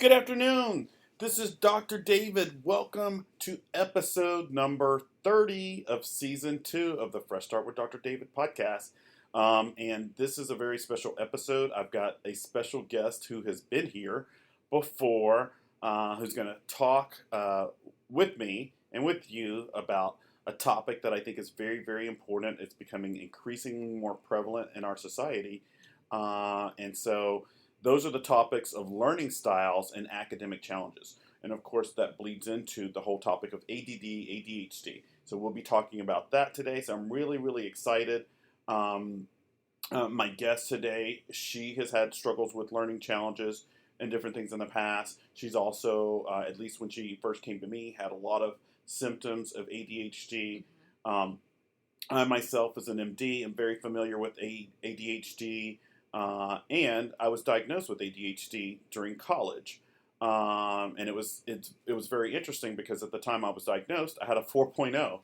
Good afternoon. This is Dr. David. Welcome to episode number 30 of season 2 of the Fresh Start with Dr. David podcast. And this is a very special episode. I've got a special guest who has been here before, who's going to talk with me and with you about a topic that I think is very, very important. It's becoming increasingly more prevalent in our society. And so those are the topics of learning styles and academic challenges. And of course, that bleeds into the whole topic of ADD, ADHD. So we'll be talking about that today. So I'm really, really excited. My guest today, she has had struggles with learning challenges and different things in the past. She's also, at least when she first came to me, had a lot of symptoms of ADHD. I myself, as an MD, am very familiar with ADHD. And I was diagnosed with ADHD during college, and it was very interesting because at the time I was diagnosed, I had a 4.0.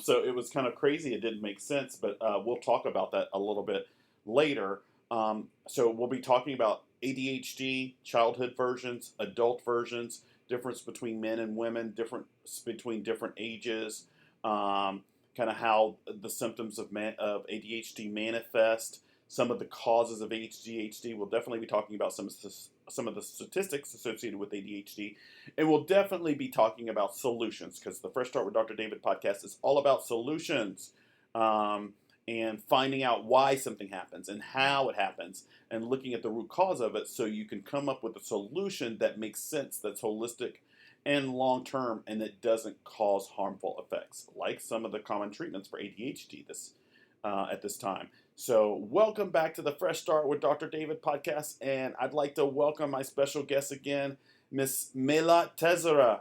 So it was kind of crazy. It didn't make sense, but we'll talk about that a little bit later. So we'll be talking about ADHD, childhood versions, adult versions, difference between men and women, difference between different ages, kind of how the symptoms of ADHD manifest. Some of the causes of ADHD. We'll definitely be talking about some of the statistics associated with ADHD. And we'll definitely be talking about solutions because the Fresh Start with Dr. David podcast is all about solutions and finding out why something happens and how it happens and looking at the root cause of it so you can come up with a solution that makes sense, that's holistic and long-term, and that doesn't cause harmful effects like some of the common treatments for ADHD at this time. So welcome back to the Fresh Start with Dr. David podcast, and I'd like to welcome my special guest again, Miss Melat Tezera.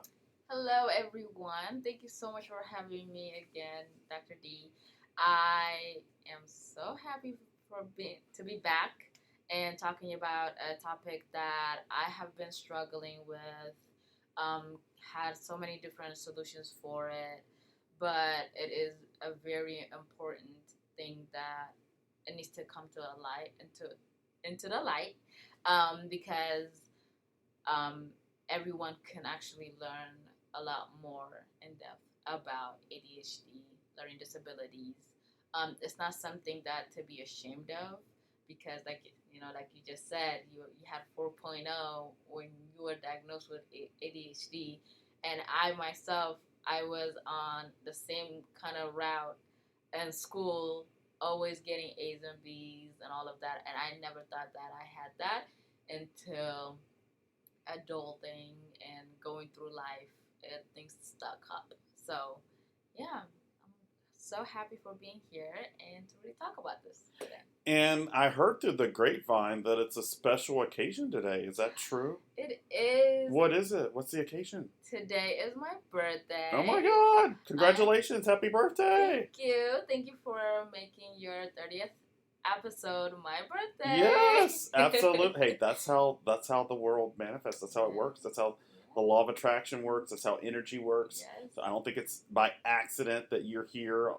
Hello, everyone. Thank you so much for having me again, Dr. D. I am so happy to be back and talking about a topic that I have been struggling with. Had so many different solutions for it, but it is a very important thing that it needs to come to a light into the light because everyone can actually learn a lot more in depth about ADHD, learning disabilities. It's not something that to be ashamed of because, like you just said, you had 4.0 when you were diagnosed with ADHD, and I myself, I was on the same kind of route in school, always getting A's and B's and all of that, and I never thought that I had that until adulting and going through life and things stuck up. So, yeah, I'm so happy for being here and to really talk about this today. And I heard through the grapevine that it's a special occasion today. Is that true? It is. What is it? What's the occasion? Today is my birthday. Oh my God! Congratulations! Happy birthday! Thank you. Thank you for making your 30th episode my birthday. Yes, absolutely. Hey, that's how the world manifests. That's how it works. That's how the law of attraction works. That's how energy works. Yes. So I don't think it's by accident that you're here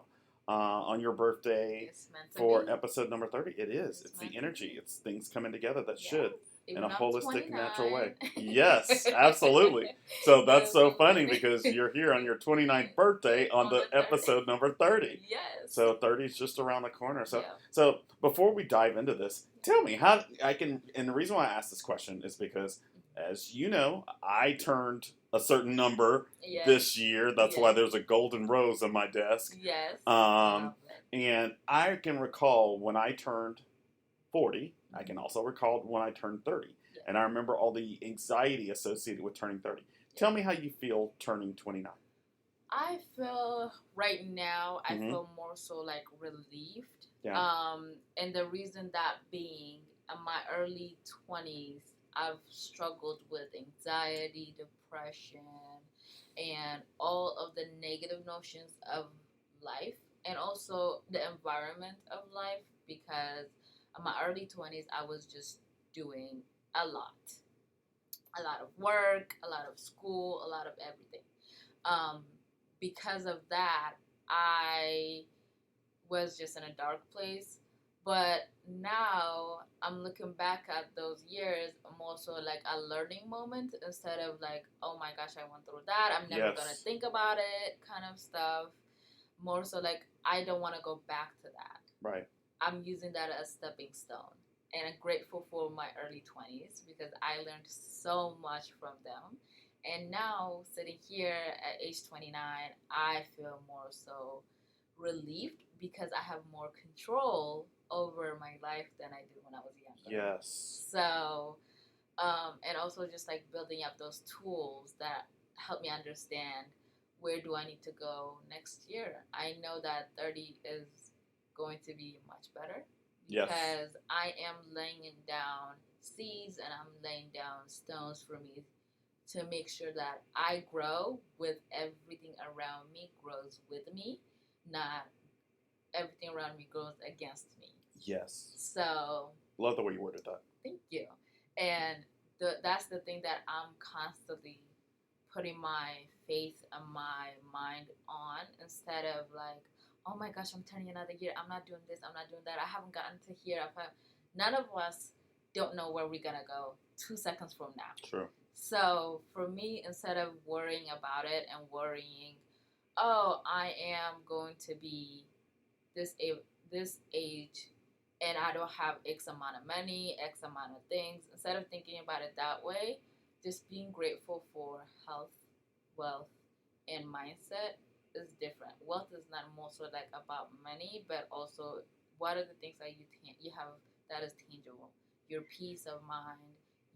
on your birthday It's meant to for be. episode number 30. It is. It's the meant to energy. be. It's things coming together that Yes. should Even in a I'm holistic, 29. natural way. Yes, absolutely. So that's so funny because you're here on your 29th birthday on the episode number 30. Yes. So 30 is just around the corner. So Yeah. so before we dive into this, tell me how I can. And the reason why I asked this question is because, as you know, I turned a certain number Yes. this year. That's Yes. why there's a golden rose on my desk. Yes. And I can recall when I turned 40. I can also recall when I turned 30. Yeah. And I remember all the anxiety associated with turning 30. Yeah. Tell me how you feel turning 29. I feel right now, I Mhm. feel more so like relieved. Yeah. And the reason that being in my early 20s, I've struggled with anxiety, depression, and all of the negative notions of life and also the environment of life because in my early 20s, I was just doing a lot of work, a lot of school, a lot of everything. Because of that, I was just in a dark place. But now I'm looking back at those years more so like a learning moment instead of like, oh my gosh, I went through that. I'm never gonna Yes. think about it kind of stuff. More so like I don't want to go back to that. Right. I'm using that as stepping stone. And I'm grateful for my early 20s because I learned so much from them. And now, sitting here at age 29, I feel more so relieved because I have more control over my life than I did when I was younger. Yes. So, and also just like building up those tools that help me understand where do I need to go next year. I know that 30 is going to be much better Yes. because I am laying down seeds and I'm laying down stones for me to make sure that I grow with everything around me grows with me, not everything around me grows against me. Yes. So Love the way you worded that. thank you. And that's the thing that I'm constantly putting my faith and my mind on instead of like, oh my gosh, I'm turning another year. I'm not doing this. I'm not doing that. I haven't gotten to here. None of us don't know where we're going to go 2 seconds from now. True. So for me, instead of worrying about it and worrying, oh, I am going to be this age and I don't have X amount of money, X amount of things. Instead of thinking about it that way, just being grateful for health, wealth, and mindset is different. Wealth is not more so like about money, but also what are the things that you have that is tangible. Your peace of mind,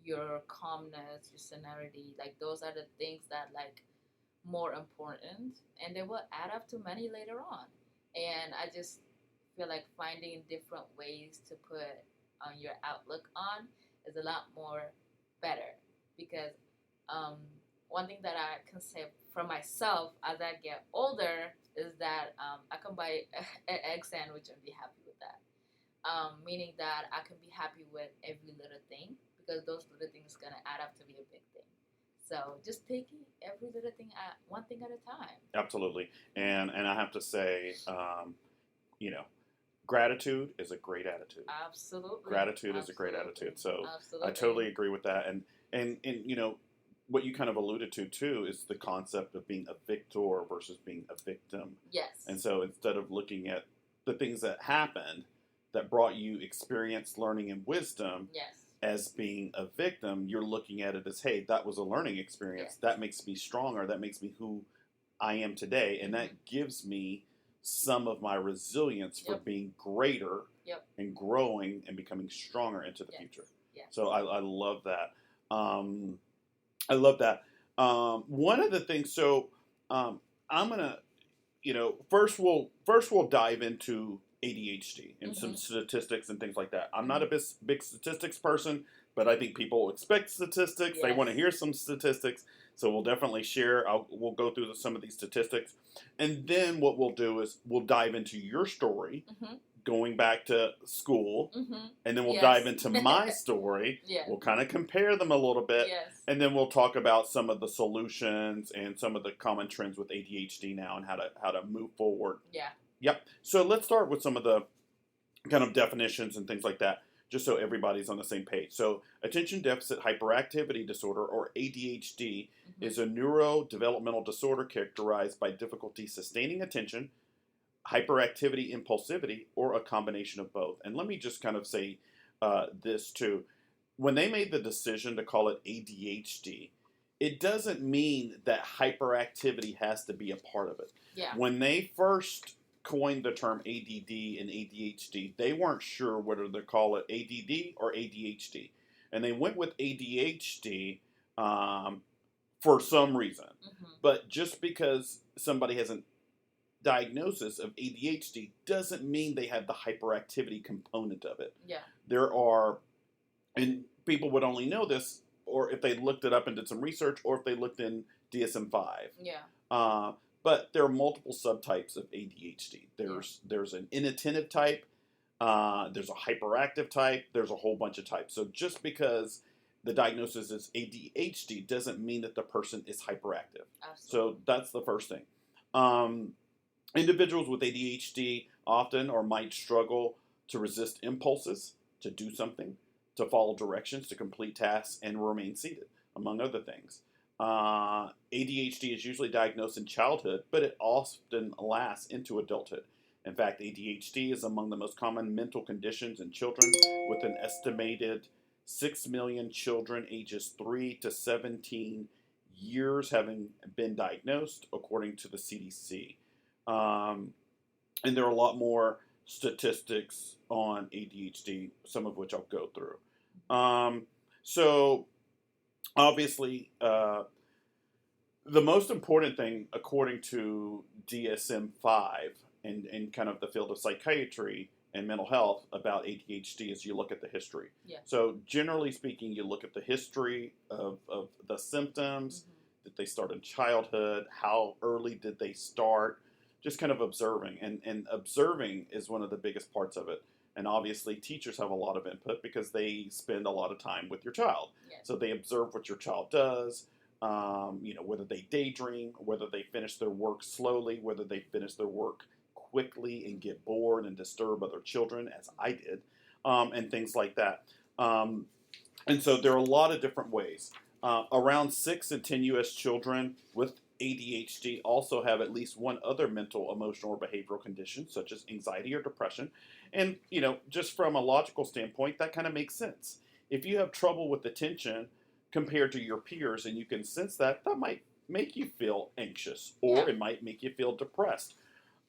your calmness, your serenity, like those are the things that like more important, and they will add up to money later on. And I just feel like finding different ways to put on your outlook on is a lot more better because um, one thing that I can say for myself as I get older is that I can buy an egg sandwich and be happy with that. Meaning that I can be happy with every little thing because those little things are gonna add up to be a big thing. So just taking every little thing at one thing at a time. Absolutely. And I have to say, you know, gratitude is a great attitude. Absolutely. Gratitude is a great attitude. So I totally agree with that. And you know, what you kind of alluded to too is the concept of being a victor versus being a victim. Yes. And so instead of looking at the things that happened that brought you experience, learning, and wisdom, yes, as being a victim, you're looking at it as, hey, that was a learning experience. yes, That makes me stronger. That makes me who I am today. And that gives me some of my resilience for Yep. being greater Yep. and growing and becoming stronger into the Yes. future. Yes. So I love that. I love that. One of the things, so I'm gonna, you know, first we'll dive into ADHD and some statistics and things like that. I'm not a big statistics person, but I think people expect statistics. Yes. They want to hear some statistics, so we'll definitely share. We'll go through some of these statistics, and then what we'll do is we'll dive into your story, going back to school, and then we'll Yes. dive into my story. Yeah. We'll kind of compare them a little bit, Yes. and then we'll talk about some of the solutions and some of the common trends with ADHD now and how to move forward. Yeah. Yep. So let's start with some of the kind of definitions and things like that, just so everybody's on the same page. So attention deficit hyperactivity disorder, or ADHD, is a neurodevelopmental disorder characterized by difficulty sustaining attention, hyperactivity, impulsivity, or a combination of both. And let me just kind of say this too. When they made the decision to call it ADHD, it doesn't mean that hyperactivity has to be a part of it. Yeah. When they first coined the term ADD and ADHD, they weren't sure whether to call it ADD or ADHD. And they went with ADHD for some reason. But just because somebody has a diagnosis of ADHD doesn't mean they have the hyperactivity component of it. Yeah. There are, and people would only know this, or if they looked it up and did some research, or if they looked in DSM-5. Yeah. But there are multiple subtypes of ADHD. There's an inattentive type, there's a hyperactive type, there's a whole bunch of types. So just because the diagnosis is ADHD doesn't mean that the person is hyperactive. Absolutely. So that's the first thing. Individuals with ADHD often or might struggle to resist impulses, to do something, to follow directions, to complete tasks, and remain seated, among other things. ADHD is usually diagnosed in childhood, but it often lasts into adulthood. In fact, ADHD is among the most common mental conditions in children, with an estimated 6 million children ages 3 to 17 years having been diagnosed, according to the CDC. And there are a lot more statistics on ADHD, some of which I'll go through. So, obviously, the most important thing, according to DSM 5 and kind of the field of psychiatry and mental health about ADHD, is you look at the history. Yeah. So, generally speaking, you look at the history of the symptoms. Mm-hmm. Did they start in childhood? How early did they start? Just kind of observing. And observing is one of the biggest parts of it. And obviously, teachers have a lot of input because they spend a lot of time with your child. Yes. So they observe what your child does, whether they daydream, whether they finish their work slowly, whether they finish their work quickly and get bored and disturb other children, as I did, and things like that. And so there are a lot of different ways. Around 6 in 10 U.S. children with ADHD also have at least one other mental, emotional, or behavioral condition, such as anxiety or depression. And, just from a logical standpoint, that kind of makes sense. If you have trouble with attention compared to your peers and you can sense that, that might make you feel anxious, or it might make you feel depressed.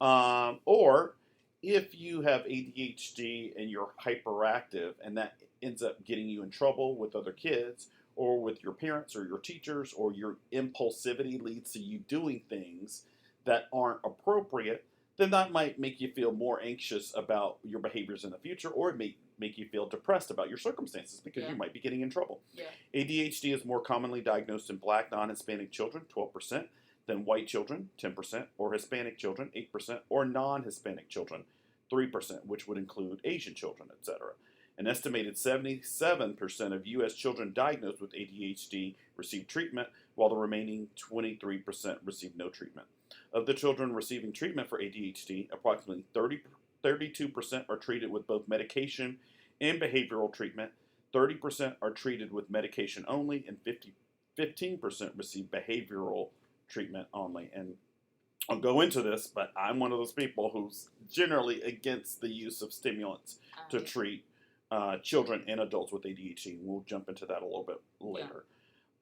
Or if you have ADHD and you're hyperactive and that ends up getting you in trouble with other kids or with your parents or your teachers, or your impulsivity leads to you doing things that aren't appropriate, then that might make you feel more anxious about your behaviors in the future, or it may make you feel depressed about your circumstances because you might be getting in trouble. Yeah. ADHD is more commonly diagnosed in Black non-Hispanic children, 12%, than white children, 10%, or Hispanic children, 8%, or non-Hispanic children, 3%, which would include Asian children, etc. An estimated 77% of U.S. children diagnosed with ADHD receive treatment, while the remaining 23% receive no treatment. Of the children receiving treatment for ADHD, approximately 32% are treated with both medication and behavioral treatment, 30% are treated with medication only, and 15% receive behavioral treatment only. And I'll go into this, but I'm one of those people who's generally against the use of stimulants to treat children and adults with ADHD. We'll jump into that a little bit later.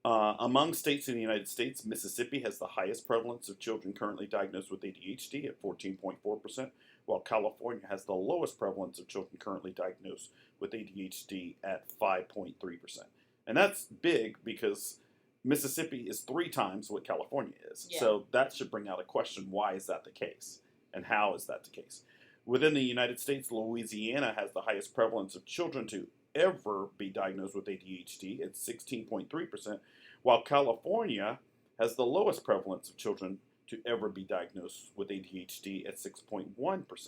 Among states in the United States, Mississippi has the highest prevalence of children currently diagnosed with ADHD at 14.4%, while California has the lowest prevalence of children currently diagnosed with ADHD at 5.3%. And that's big because Mississippi is 3 times what California is. Yeah. So that should bring out a question, why is that the case? And how is that the case? Within the United States, Louisiana has the highest prevalence of children to ever be diagnosed with ADHD at 16.3%, while California has the lowest prevalence of children to ever be diagnosed with ADHD at 6.1%.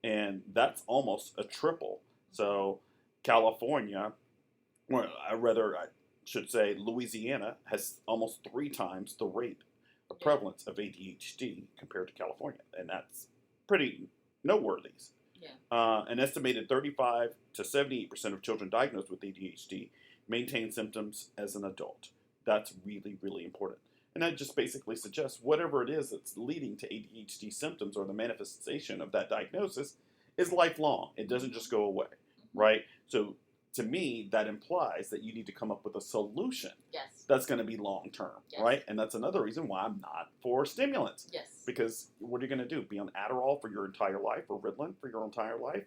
And that's almost a triple. So California, or I should say Louisiana, has almost 3 times the rate of prevalence of ADHD compared to California. And that's pretty noteworthy. An estimated 35 to 78% of children diagnosed with ADHD maintain symptoms as an adult. That's really, really important. And that just basically suggests whatever it is that's leading to ADHD symptoms or the manifestation of that diagnosis is lifelong. It doesn't just go away, right? So to me, that implies that you need to come up with a solution that's going to be long-term, right? And that's another reason why I'm not for stimulants. Because what are you going to do? Be on Adderall for your entire life or Ritalin for your entire life?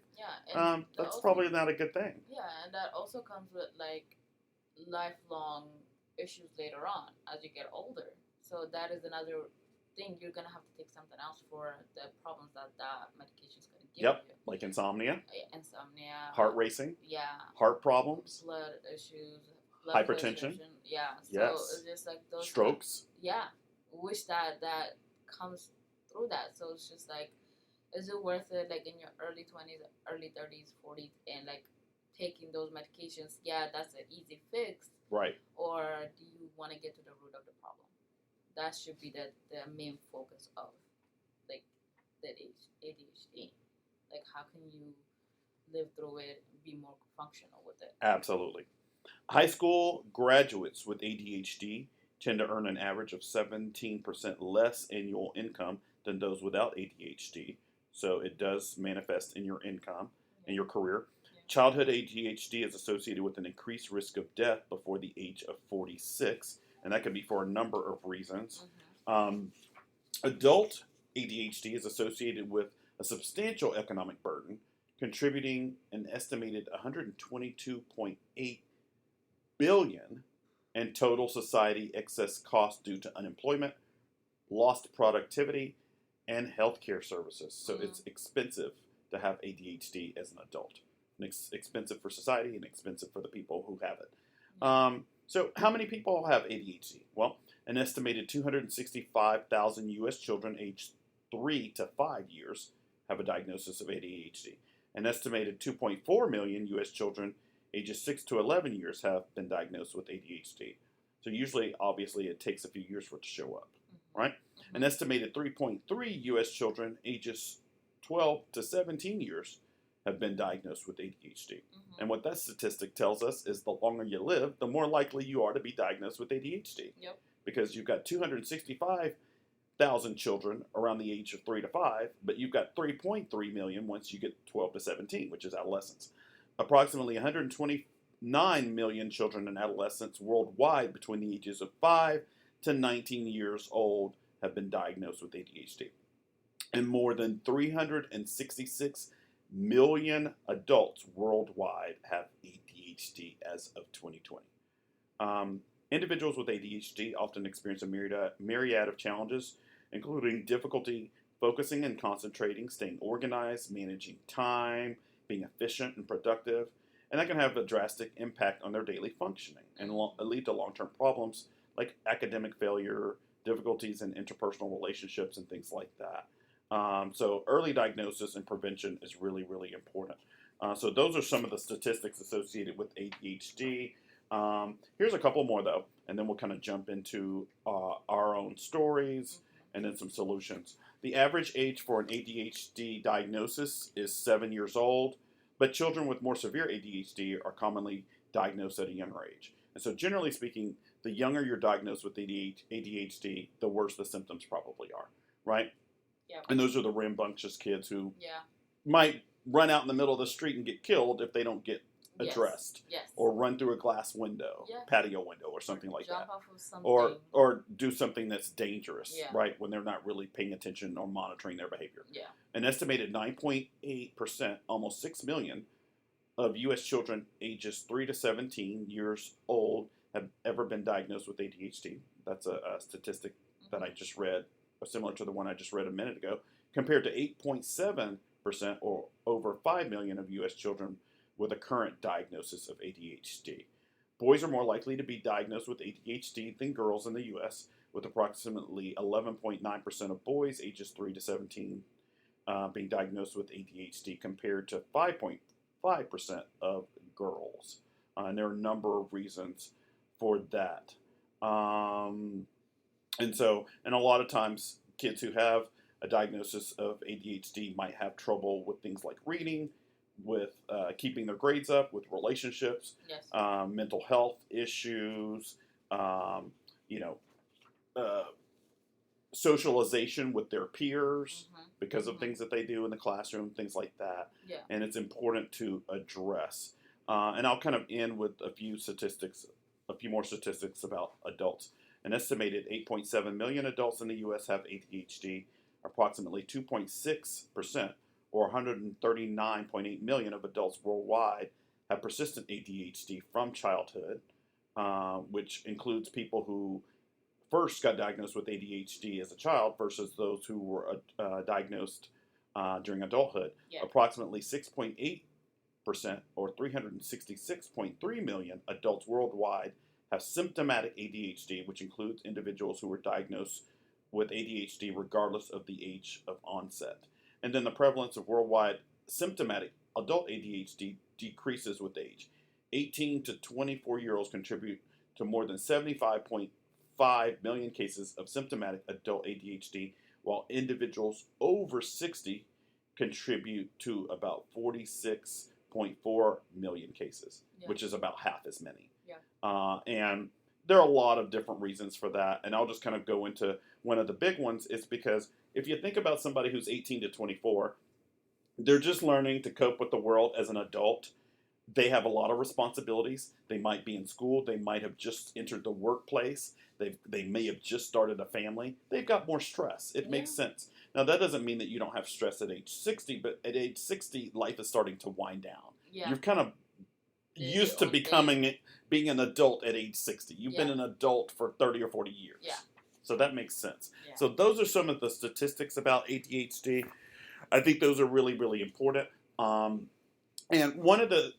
And that's probably not a good thing. Yeah, and that also comes with, lifelong issues later on as you get older. So that is another thing. You're going to have to take something else for the problems that medication is going to give you. Like insomnia. Insomnia. Heart racing. Yeah. Heart problems. Blood issues. Blood hypertension. Yeah. So yes. it's just like those. Strokes. Wish that comes through that. So it's just like, is it worth it, in your early 20s, early 30s, 40s, and, taking those medications? Yeah, that's an easy fix. Right. Or do you want to get to the root of the problem? That should be the main focus of, the ADHD. How can you live through it, be more functional with it. Absolutely. High school graduates with ADHD tend to earn an average of 17% less annual income than those without ADHD. So it does manifest in your income and Yeah. your career. Yeah. Childhood ADHD is associated with an increased risk of death before the age of 46, and that can be for a number of reasons. Um, Adult ADHD is associated with a substantial economic burden, contributing an estimated 122.8 billion in total society excess costs due to unemployment, lost productivity, and healthcare services. So it's expensive to have ADHD as an adult. And it's expensive for society and expensive for the people who have it. So how many people have ADHD? Well, an estimated 265,000 U.S. children aged 3 to 5 years have a diagnosis of ADHD. An estimated 2.4 million U.S. children ages 6 to 11 years have been diagnosed with ADHD. So usually, obviously, it takes a few years for it to show up, right? An estimated 3.3 U.S. children ages 12 to 17 years have been diagnosed with ADHD. And what that statistic tells us is the longer you live, the more likely you are to be diagnosed with ADHD. Yep. Because you've got 265,000 children around the age of 3 to 5, but you've got 3.3 million once you get 12 to 17, which is adolescence. Approximately 129 million children and adolescents worldwide between the ages of 5 to 19 years old have been diagnosed with ADHD. And more than 366 million adults worldwide have ADHD as of 2020. Individuals with ADHD often experience a myriad of challenges, including difficulty focusing and concentrating, staying organized, managing time, being efficient and productive, and that can have a drastic impact on their daily functioning and lead to long-term problems like academic failure, difficulties in interpersonal relationships, and things like that. So early diagnosis and prevention is really, really important. So those are some of the statistics associated with ADHD. Here's a couple more, though, and then we'll kind of jump into our own stories and then some solutions. The average age for an ADHD diagnosis is 7 years old, but children with more severe ADHD are commonly diagnosed at a younger age. And so generally speaking, the younger you're diagnosed with ADHD, the worse the symptoms probably are, right? Yeah. And those are the rambunctious kids who Yeah. might run out in the middle of the street and get killed if they don't get addressed. Yes. Or run through a glass window, Yeah. patio window, or something like Jump that. off of something. Or do something that's dangerous, Yeah. right? When they're not really paying attention or monitoring their behavior. Yeah. An estimated 9.8%, almost 6 million, of U.S. children ages 3 to 17 years old have ever been diagnosed with ADHD. That's a statistic that I just read, similar to the one I just read a minute ago, compared to 8.7% or over 5 million of U.S. children with a current diagnosis of ADHD. Boys are more likely to be diagnosed with ADHD than girls in the U.S., with approximately 11.9% of boys ages 3 to 17 being diagnosed with ADHD compared to 5.5% of girls. And there are a number of reasons for that. And a lot of times, kids who have a diagnosis of ADHD might have trouble with things like reading, with keeping their grades up, with relationships, Yes. mental health issues, socialization with their peers because of things that they do in the classroom, things like that. Yeah. And it's important to address. And I'll kind of end with a few more statistics about adults. An estimated 8.7 million adults in the U.S. have ADHD. Approximately 2.6%, or 139.8 million of adults worldwide, have persistent ADHD from childhood, which includes people who first got diagnosed with ADHD as a child versus those who were diagnosed during adulthood. Yeah. Approximately 6.8%, or 366.3 million adults worldwide, have symptomatic ADHD, which includes individuals who were diagnosed with ADHD regardless of the age of onset. And then the prevalence of worldwide symptomatic adult ADHD decreases with age. 18 to 24-year-olds contribute to more than 75.5 million cases of symptomatic adult ADHD, while individuals over 60 contribute to about 46 1.4 million cases, Yeah. which is about half as many. Yeah. And there are a lot of different reasons for that. And I'll just kind of go into one of the big ones. Is because if you think about somebody who's 18 to 24, they're just learning to cope with the world as an adult. They have a lot of responsibilities. They might be in school. They might have just entered the workplace. They may have just started a family. They've got more stress. It makes sense. Now, that doesn't mean that you don't have stress at age 60, but at age 60, life is starting to wind down. Yeah. You've kind of Did used your to own thing. being an adult at age 60. You've been Yeah. an adult for 30 or 40 years. Yeah. So that makes sense. Yeah. So those are some of the statistics about ADHD. I think those are really, really important. And one of the,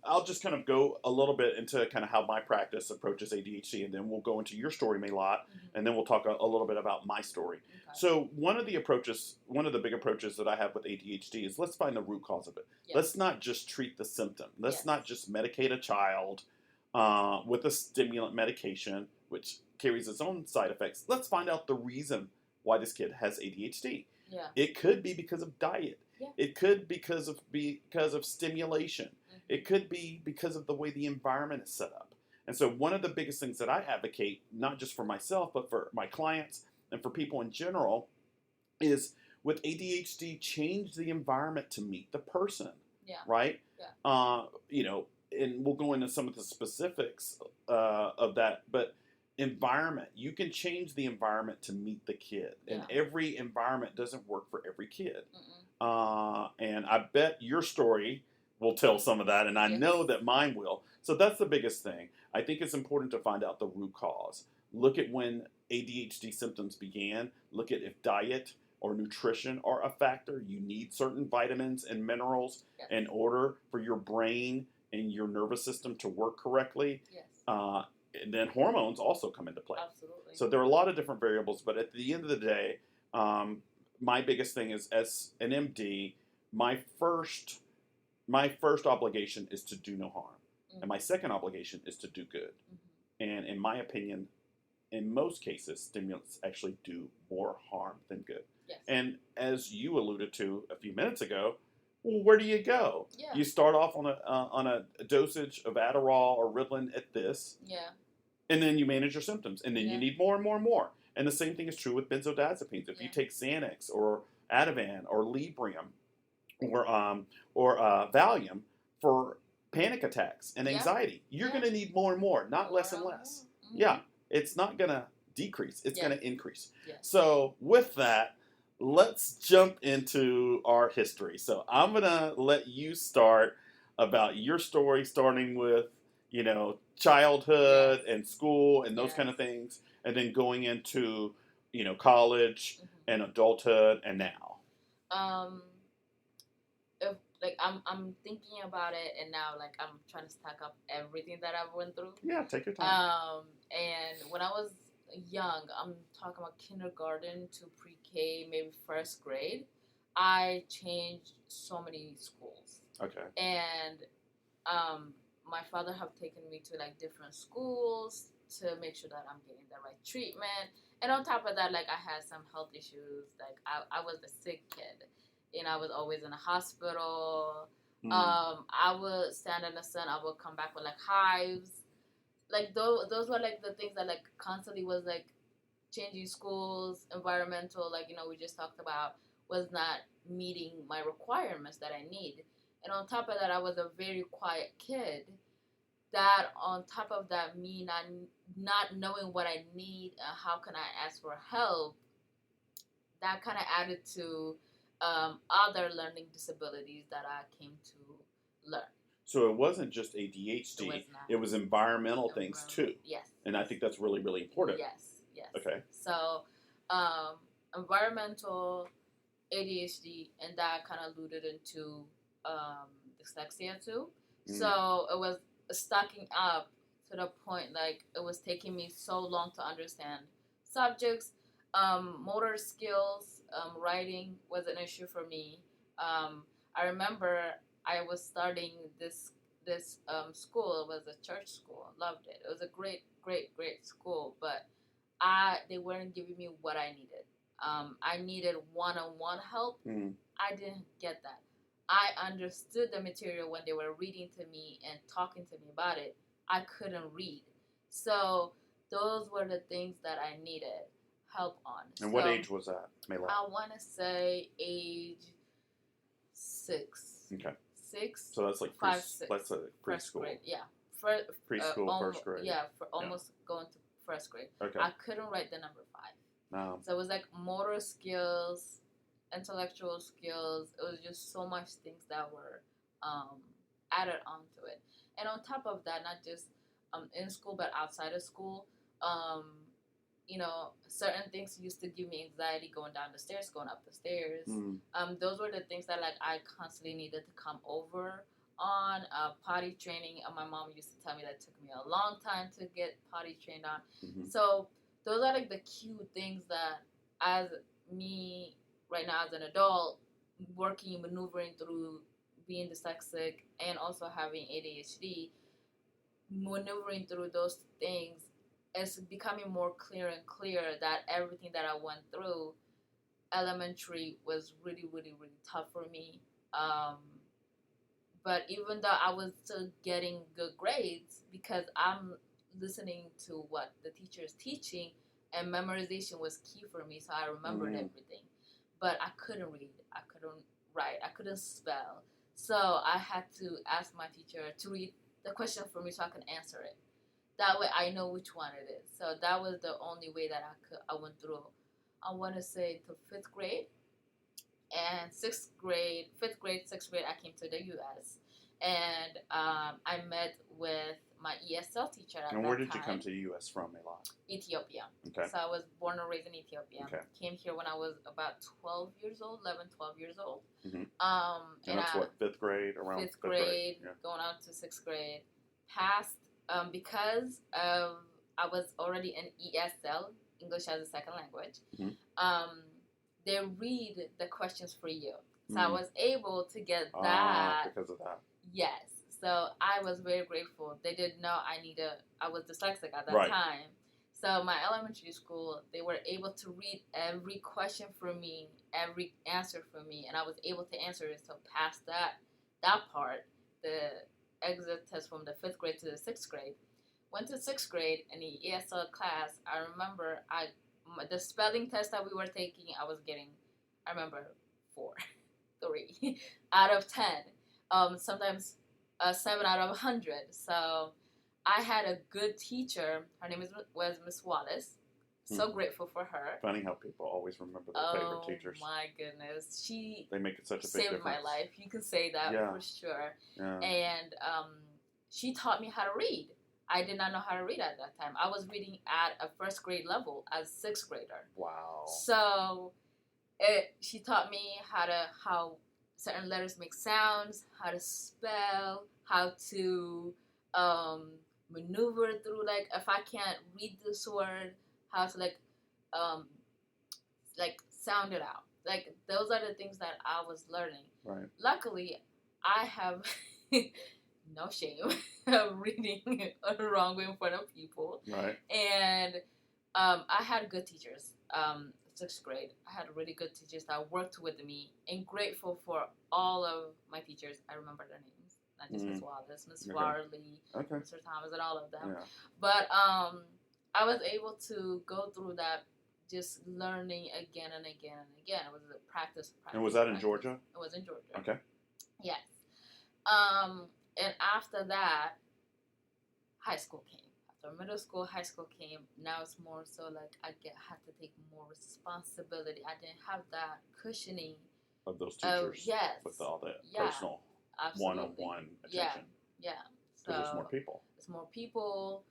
I'll just kind of go a little bit into kind of how my practice approaches ADHD, and then we'll go into your story, Maylot, and then we'll talk a little bit about my story. Okay. So one of the big approaches that I have with ADHD is let's find the root cause of it. Yes. Let's not just treat the symptom. Let's Yes. not just medicate a child with a stimulant medication, which carries its own side effects. Let's find out the reason why this kid has ADHD. Yeah. It could be because of diet. Yeah. It could be because of stimulation. It could be because of the way the environment is set up. And so one of the biggest things that I advocate, not just for myself, but for my clients and for people in general, is with ADHD, change the environment to meet the person. Yeah. Right? Yeah. And we'll go into some of the specifics of that, but environment, you can change the environment to meet the kid. And every environment doesn't work for every kid. And I bet your story will tell some of that, and I know that mine will. So that's the biggest thing. I think it's important to find out the root cause. Look at when ADHD symptoms began. Look at if diet or nutrition are a factor. You need certain vitamins and minerals in order for your brain and your nervous system to work correctly. Yes. And then hormones also come into play. Absolutely. So there are a lot of different variables, but at the end of the day, my biggest thing is, as an MD, my first obligation is to do no harm, and my second obligation is to do good. And in my opinion, in most cases, stimulants actually do more harm than good. Yes. And as you alluded to a few minutes ago, well, where do you go? Yeah. You start off on a dosage of Adderall or Ritalin at this, and then you manage your symptoms, and then you need more and more and more. And the same thing is true with benzodiazepines. If you take Xanax or Ativan or Librium or Valium for panic attacks and anxiety, you're going to need more and more, not less and less. Yeah, it's not going to decrease. It's going to increase. Yes. So with that, let's jump into our history. So I'm going to let you start about your story, starting with, childhood and school and those kind of things, and then going into, college and adulthood and now. If I'm thinking about it, and now I'm trying to stack up everything that I've went through. Yeah, take your time. And when I was young, I'm talking about kindergarten to pre-K, maybe first grade, I changed so many schools. Okay. And my father have taken me to different schools to make sure that I'm getting the right treatment. And on top of that, I had some health issues. I was a sick kid. I was always in the hospital. I would stand in the sun. I would come back with hives. Those were the things that constantly was changing schools, environmental, we just talked about, was not meeting my requirements that I need. And on top of that, I was a very quiet kid. That on top of that, me not knowing what I need and how can I ask for help, that kind of added to other learning disabilities that I came to learn. So it wasn't just ADHD, it was environmental things too. Yes. And I think that's really, really important. Yes. Okay. So environmental, ADHD, and that kind of alluded into dyslexia too. So it was stacking up to the point it was taking me so long to understand subjects. Motor skills, writing was an issue for me. I remember I was starting this school. It was a church school. Loved it. It was a great school, but they weren't giving me what I needed. I needed one-on-one help. I didn't get that. I understood the material when they were reading to me and talking to me about it. I couldn't read. So those were the things that I needed help on. And so what age was that, Mela? I want to say age 6. Okay. 6. So that's like 5, 6. Let's say First preschool. grade, yeah. Preschool, first grade. Yeah, for almost going to first grade. Okay. I couldn't write the number 5. No. So it was like motor skills, intellectual skills. It was just so much things that were added onto it. And on top of that, not just in school but outside of school, certain things used to give me anxiety going down the stairs, going up the stairs. Those were the things that like I constantly needed to come over on. Potty training. My mom used to tell me that it took me a long time to get potty trained on. Mm-hmm. So those are like the cute things that, as me right now as an adult, working, maneuvering through being dyslexic and also having ADHD, maneuvering through those things, it's becoming more clear and clear that everything that I went through, elementary was really, really, really tough for me. But even though I was still getting good grades because I'm listening to what the teacher is teaching, and memorization was key for me, so I remembered everything. But I couldn't read, I couldn't write, I couldn't spell. So I had to ask my teacher to read the question for me so I can answer it. That way I know which one it is. So that was the only way that I went through. I want to say to 5th grade. And 5th grade, 6th grade, I came to the U.S. And I met with my ESL teacher at that time. And where did you come to the U.S. from, Mela? Ethiopia. Okay. So I was born and raised in Ethiopia. Okay. Came here when I was about 12 years old, 11, 12 years old. Mm-hmm. And that's what, 5th grade? Around 5th grade, yeah. Going on to 6th grade. Passed because I was already in ESL, English as a Second Language. Mm-hmm. They read the questions for you. So I was able to get that. Because of that. Yes. So I was very grateful. They didn't know I was dyslexic at that time. So my elementary school, they were able to read every question for me, every answer for me, and I was able to answer it. So past that part, the exit test from the 5th grade to the 6th grade. Went to 6th grade in the ESL class. I remember the spelling test that we were taking, I was getting, I remember, 4, 3 out of 10. Sometimes 7 out of 100. So I had a good teacher. Her name was Miss Wallace. So grateful for her. Funny how people always remember their favorite teachers. Oh my goodness, they make it such a big saved difference. my life. You can say that for sure. Yeah. And she taught me how to read. I did not know how to read at that time. I was reading at a 1st grade level as 6th grader. Wow. So she taught me how certain letters make sounds, how to spell, how to maneuver through, like, if I can't read this word, how to like sound it out. Like, those are the things that I was learning. Right. Luckily, I have no shame of reading the wrong way in front of people. Right. And I had good teachers. 6th grade, I had really good teachers that worked with me, and grateful for all of my teachers. I remember their names, not just Miss Wallace, Miss Farley, Mr. Thomas, and all of them. Yeah. But I was able to go through that, just learning again and again and again. It was a practice. And was that in Georgia? It was in Georgia. Okay. Yes. And after that, high school came. After middle school, high school came. Now it's more so like I had to take more responsibility. I didn't have that cushioning of those teachers. Yes. With all the personal one-on-one attention. Yeah. So there's more people. There's more people.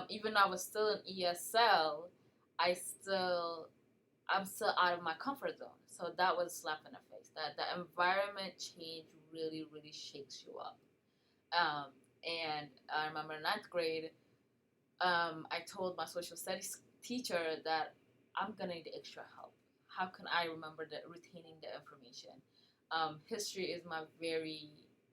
Even though I was still in ESL, I'm still out of my comfort zone. So that was a slap in the face. That the environment change really, really shakes you up. And I remember in 9th grade, I told my social studies teacher that I'm gonna need extra help. How can I remember retaining the information? History is my very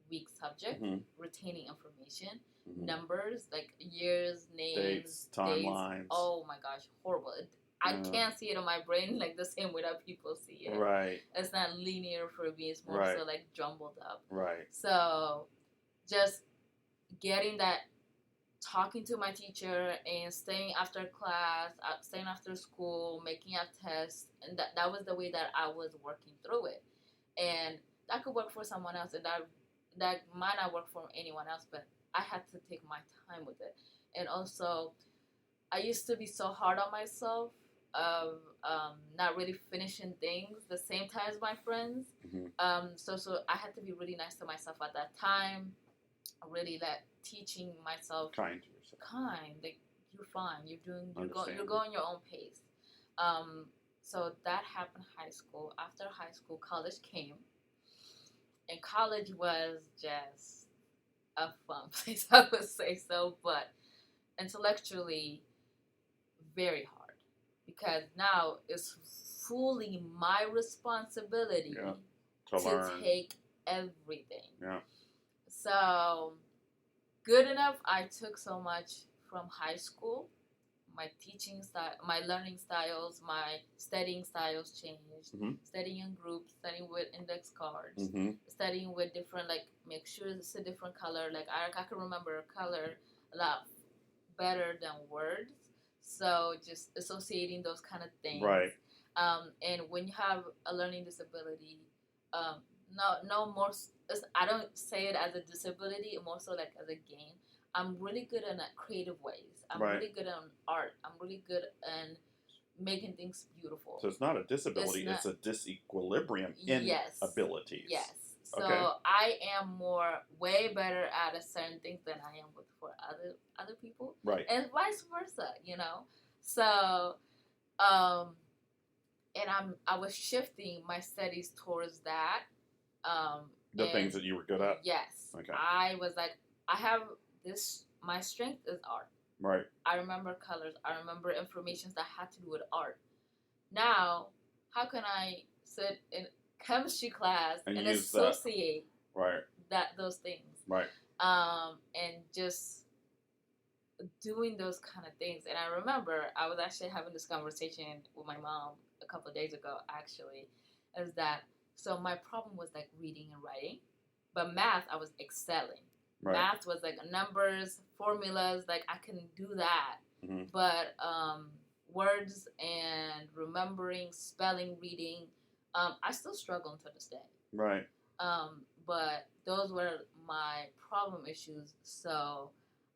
weak subject. Retaining information, numbers, like years, names, dates, timelines. Oh my gosh, horrible. I can't see it in my brain like the same way that people see it. Right. It's not linear for me. It's more Right. so like jumbled up. Right. So just getting that, talking to my teacher and staying after class, staying after school, making up tests, and that was the way that I was working through it. And that could work for someone else, and that might not work for anyone else, but I had to take my time with it. And also, I used to be so hard on myself of not really finishing things the same time as my friends. Mm-hmm. So I had to be really nice to myself at that time. Really, like teaching myself Kind to yourself. Like you're fine. You're going your own pace. So that happened high school. After high school, college came, and college was just a fun place, I would say so, but intellectually very hard, because now it's fully my responsibility to take everything. Yeah. So good enough, I took so much from high school. My teaching style, my learning styles, my studying styles changed. Mm-hmm. Studying in groups, studying with index cards, mm-hmm. studying with different, like, make sure it's a different color. Like, I can remember a color a lot better than words. So just associating those kind of things. Right. And when you have a learning disability, no more. I don't say it as a disability, more so like as a gain. I'm really good in creative ways. I'm really good on art. I'm really good in making things beautiful. So it's not a disability, it's a disequilibrium in abilities. Yes. So I am way better at a certain things than I am for other people. Right. And vice versa, So, and I was shifting my studies towards that. The things that you were good at? Yes. Okay. I was like, I have this, my strength is art. Right. I remember colors. I remember information that had to do with art. Now, how can I sit in chemistry class and associate those things? Right. And just doing those kind of things. And I remember I was actually having this conversation with my mom a couple of days ago, actually, is that, so my problem was like reading and writing, but math, I was excelling. Right. Math was like numbers, formulas, like I can do that. Mm-hmm. But words and remembering, spelling, reading, I still struggle to this day. Right. But those were my problem issues. So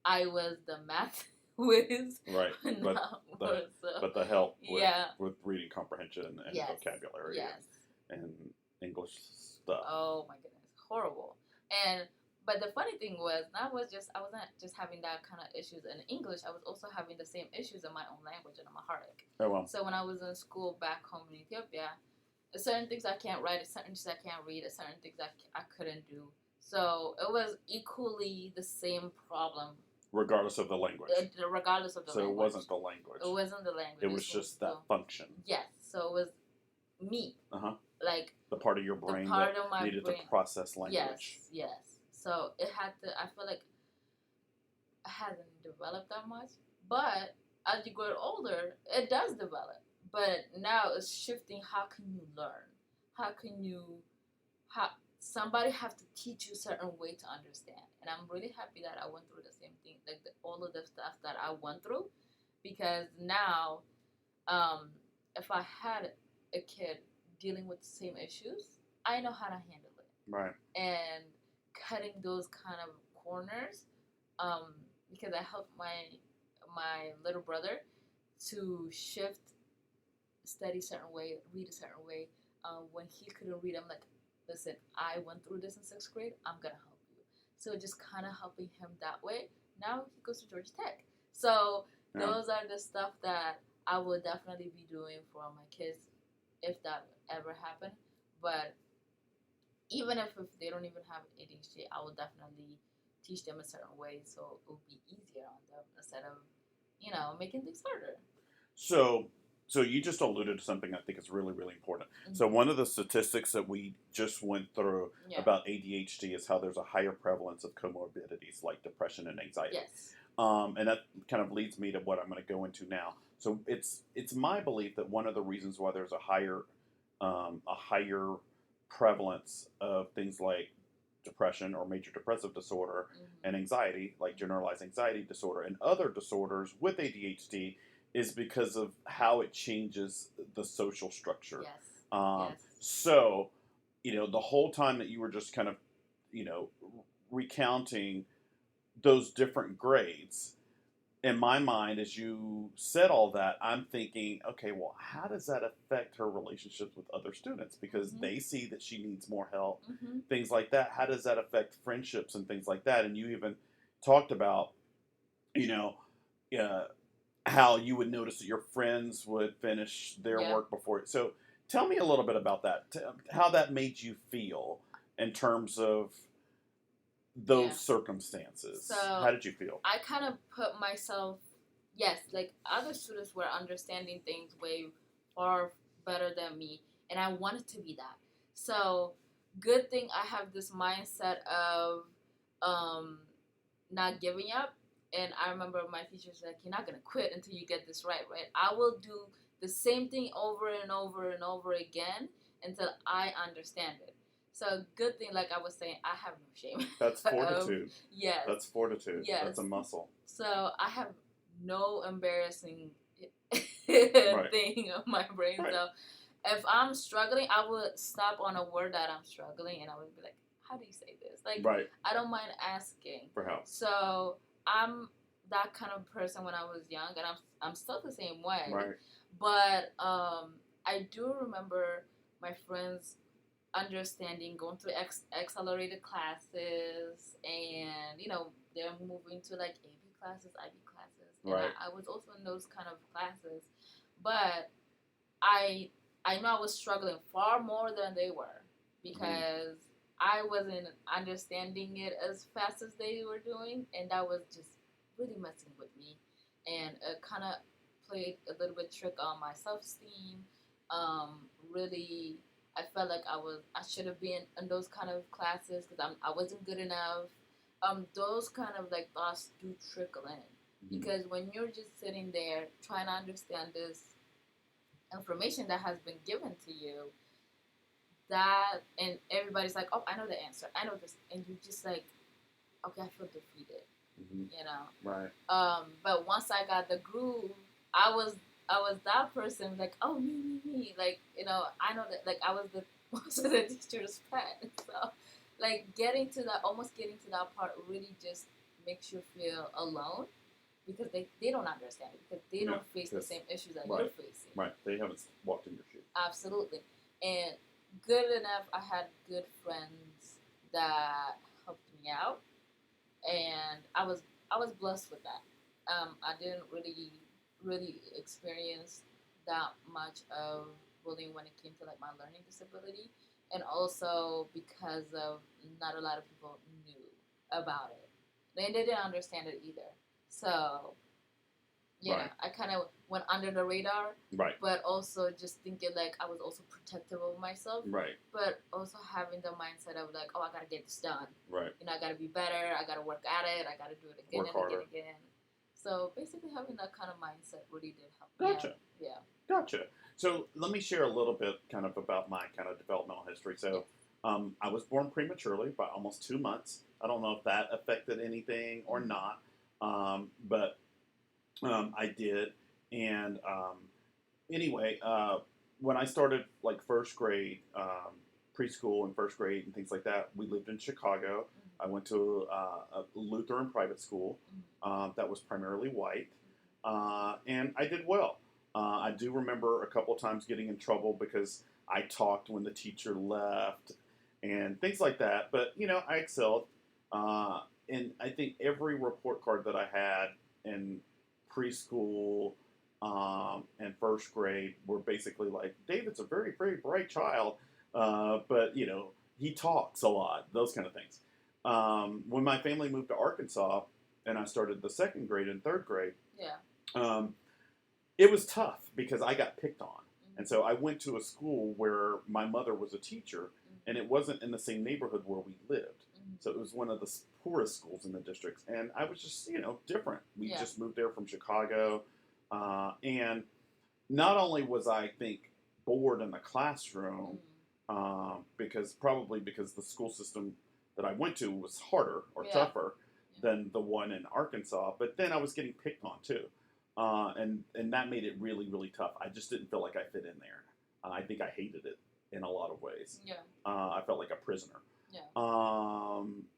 I was the math whiz. Right. But the help with reading comprehension and vocabulary. Yes. And English stuff. Oh my goodness, horrible. But the funny thing was, I wasn't just having that kind of issues in English. I was also having the same issues in my own language, in Amharic. Oh wow. So when I was in school back home in Ethiopia, certain things I can't write, certain things I can't read, certain things I couldn't do. So it was equally the same problem. Regardless of the language. Regardless of the language. So it wasn't the language. It wasn't the language. It was just that function. Yes. So it was me. Uh-huh. Like the part of your brain that needed to process language. Yes. So it had to, I feel like it hasn't developed that much. But as you grow older, it does develop. But now it's shifting. How can you learn? Somebody have to teach you a certain way to understand. And I'm really happy that I went through the same thing, like all of the stuff that I went through. Because now, if I had a kid dealing with the same issues, I know how to handle it. Right. And cutting those kind of corners, because I helped my little brother to study a certain way, read a certain way. When he couldn't read, I'm like, listen, I went through this in 6th grade, I'm going to help you. So just kind of helping him that way. Now he goes to Georgia Tech. So those are the stuff that I will definitely be doing for my kids if that ever happened. But even if they don't even have ADHD, I will definitely teach them a certain way so it will be easier on them instead of, making things harder. So you just alluded to something I think is really, really important. Mm-hmm. So one of the statistics that we just went through about ADHD is how there's a higher prevalence of comorbidities like depression and anxiety. Yes. And that kind of leads me to what I'm going to go into now. So it's my belief that one of the reasons why there's a higher prevalence of things like depression or major depressive disorder and anxiety, like generalized anxiety disorder and other disorders with ADHD, is because of how it changes the social structure. Yes. Um, Yes. so, the whole time that you were just kind of, you know, recounting those different grades, in my mind, as you said all that, I'm thinking, okay, well, how does that affect her relationships with other students? Because Mhm. they see that she needs more help, Mhm. things like that. How does that affect friendships and things like that? And you even talked about, you know, uh, how you would notice that your friends would finish their Yeah. work before. So tell me a little bit about that, how that made you feel in terms of Yeah. those circumstances. So How did you feel? I kind of put myself, yes, like other students were understanding things way far better than me, and I wanted to be that. So, good thing I have this mindset of um, not giving up. And I remember my teacher's like, "You're not gonna quit until you get this right, right? I will do the same thing over and over and over again until I understand it." So, good thing, like I was saying, I have no shame. That's fortitude. Yes. That's fortitude. Yes. That's a muscle. So I have no embarrassing Right. thing on my brain. Right. So if I'm struggling, I would stop on a word that I'm struggling, and I would be like, "How do you say this?" Like, Right. I don't mind asking For help. So I'm that kind of person when I was young, and I'm still the same way. Right. But I do remember my friends understanding going through accelerated classes, and they're moving to like AB classes, IB classes, and Right. I was also in those kind of classes, but I know I was struggling far more than they were because I wasn't understanding it as fast as they were doing, and that was just really messing with me, and it kind of played a little bit trick on my self esteem. Really, I felt like I should have been in those kind of classes because I wasn't good enough. Those kind of like thoughts do trickle in because when you're just sitting there trying to understand this information that has been given to you, that and everybody's like, "Oh, I know the answer. I know this," and you just like, "Okay, I feel defeated," Right. But once I got the groove, I was I was that person like, "Oh, me," like I know that like I was the most of the teacher's pet. So like almost getting to that part really just makes you feel alone because they don't understand it because they don't face the same issues that you're facing. Right. They haven't walked in your shoes. Absolutely. And good enough, I had good friends that helped me out, and I was blessed with that. I didn't really experience that much of bullying when it came to like my learning disability, and also because of not a lot of people knew about it, and they didn't understand it either. So Right. I kind of went under the radar, Right. but also just thinking like I was also protective of myself, Right. but also having the mindset of like, oh, I gotta get this done. Right. I gotta be better. I gotta work at it. I gotta do it again Work and harder. again. So basically, having that kind of mindset really did help Gotcha. me out. Yeah. Gotcha. So let me share a little bit kind of about my kind of developmental history. So I was born prematurely by almost 2 months. I don't know if that affected anything or not, but I did. And anyway, when I started like first grade, preschool and first grade and things like that, we lived in Chicago. I went to a Lutheran private school that was primarily white, and I did well. I do remember a couple of times getting in trouble because I talked when the teacher left and things like that. But I excelled, and I think every report card that I had in preschool and first grade were basically like, David's a very, very bright child, but he talks a lot, those kind of things. When my family moved to Arkansas and I started the second grade and third grade, it was tough because I got picked on. And so I went to a school where my mother was a teacher, and it wasn't in the same neighborhood where we lived. So it was one of the poorest schools in the district. And I was just, different. We just moved there from Chicago. And not only was I think bored in the classroom, because the school system that I went to was harder or Yeah. tougher than the one in Arkansas, but then I was getting picked on too, and that made it really really tough. I just didn't feel like I fit in there. I think I hated it in a lot of ways. Yeah. I felt like a prisoner. Yeah.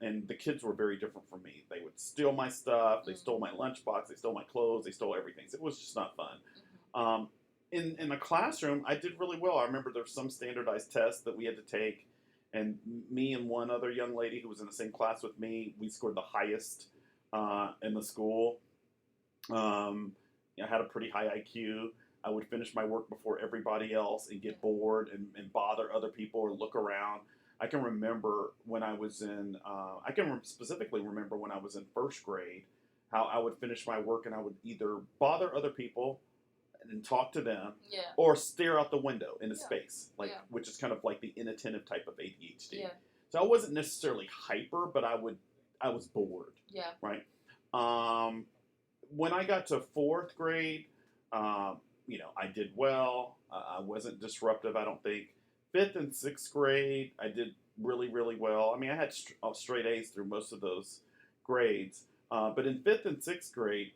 And the kids were very different from me. They would steal my stuff. They stole my lunchbox. They stole my clothes. They stole everything. So it was just not fun. In the classroom, I did really well. I remember there was some standardized tests that we had to take, and me and one other young lady who was in the same class with me, we scored the highest in the school. I had a pretty high IQ. I would finish my work before everybody else and get bored and bother other people or look around. I can remember when I was in, specifically remember when I was in first grade, how I would finish my work and I would either bother other people and talk to them, or stare out the window into space, which is kind of like the inattentive type of ADHD. Yeah. So I wasn't necessarily hyper, but I was bored. Yeah. Right. When I got to fourth grade, I did well. I wasn't disruptive, I don't think. Fifth and sixth grade, I did really, really well. I mean, I had straight A's through most of those grades. But in fifth and sixth grade,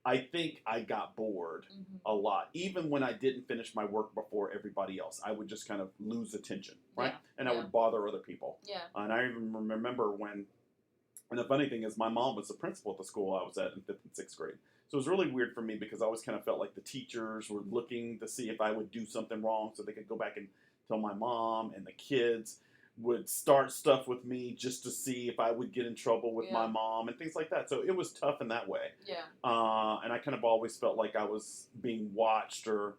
I think I got bored a lot. Even when I didn't finish my work before everybody else, I would just kind of lose attention, right? And I would bother other people. Yeah. And I even remember and the funny thing is my mom was the principal at the school I was at in fifth and sixth grade. So it was really weird for me because I always kind of felt like the teachers were looking to see if I would do something wrong so they could go back and tell my mom, and the kids would start stuff with me just to see if I would get in trouble with my mom and things like that. So it was tough in that way. Yeah. And I kind of always felt like I was being watched or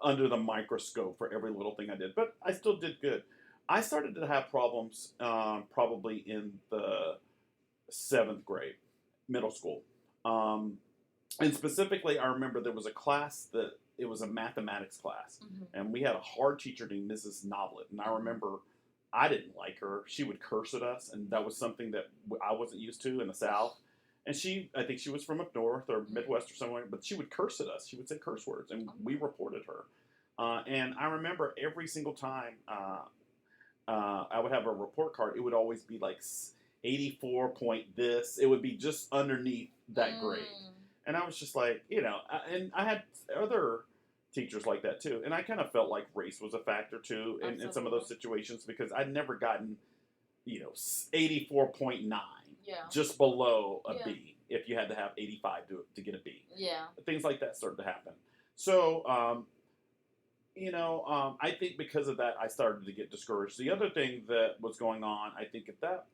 under the microscope for every little thing I did. But I still did good. I started to have problems probably in the seventh grade, middle school. And specifically, I remember there was a class it was a mathematics class, and we had a hard teacher named Mrs. Noblet, and I remember I didn't like her. She would curse at us, and that was something that I wasn't used to in the South. And I think she was from up north or Midwest or somewhere, but she would curse at us. She would say curse words, and we reported her. And I remember every single time I would have a report card, it would always be like 84 point this. It would be just underneath that grade. And I was just like, and I had other teachers like that too. And I kind of felt like race was a factor too in some of those situations because I'd never gotten, 84.9 just below a B if you had to have 85 to get a B. Yeah. Things like that started to happen. So, I think because of that, I started to get discouraged. The other thing that was going on, I think at that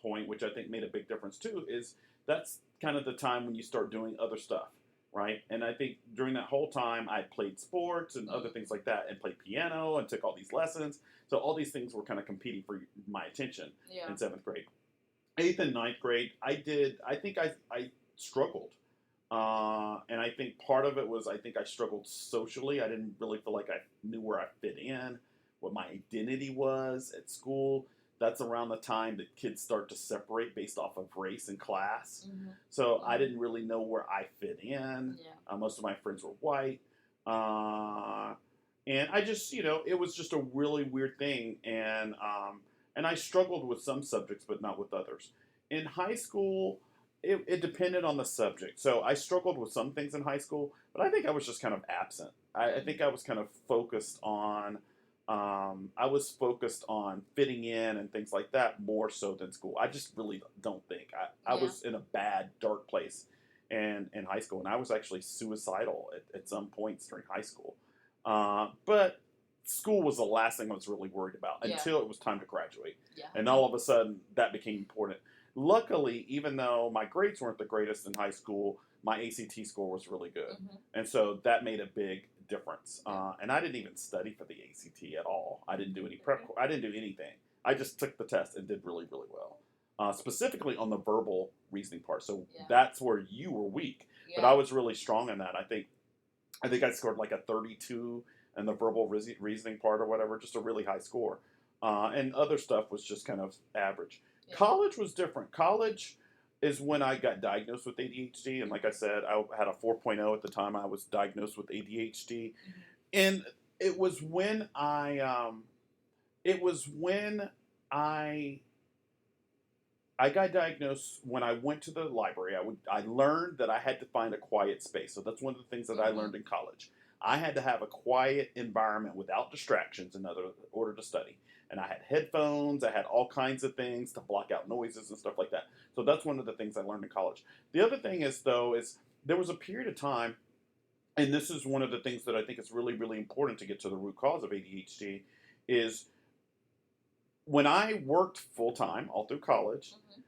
point, which I think made a big difference too, is that's kind of the time when you start doing other stuff, right? And I think during that whole time, I played sports and other things like that, and played piano and took all these lessons. So all these things were kind of competing for my attention in seventh grade. Eighth and ninth grade, I think I struggled. And I think part of it was I think I struggled socially. I didn't really feel like I knew where I fit in, what my identity was at school. That's around the time that kids start to separate based off of race and class. So I didn't really know where I fit in. Most of my friends were white. And I just, it was just a really weird thing. And I struggled with some subjects, but not with others. In high school, it depended on the subject. So I struggled with some things in high school, but I think I was just kind of absent. I think I was kind of focused on fitting in and things like that more so than school. I just really don't think. I was in a bad, dark place in high school, and I was actually suicidal at some points during high school. But school was the last thing I was really worried about until it was time to graduate. And all of a sudden, that became important. Luckily, even though my grades weren't the greatest in high school, my ACT score was really good. And so that made a big difference. And I didn't even study for the ACT at all. I didn't do any prep. I didn't do anything. I just took the test and did really, really well. Specifically on the verbal reasoning part. So that's where you were weak. But I was really strong in that. I think I scored like a 32 in the verbal reasoning part or whatever, just a really high score. And other stuff was just kind of average. College was different. College, is when I got diagnosed with ADHD. And like I said, I had a 4.0 at the time I was diagnosed with ADHD. Mm-hmm. And it was when I I got diagnosed when I went to the library. I learned that I had to find a quiet space. So that's one of the things that I Mm-hmm. learned in college. I had to have a quiet environment without distractions in order to study. And I had headphones. I had all kinds of things to block out noises and stuff like that. So that's one of the things I learned in college. The other thing is though is there was a period of time, and this is one of the things that I think is really really important to get to the root cause of ADHD, is when I worked full time all through college. Mm-hmm.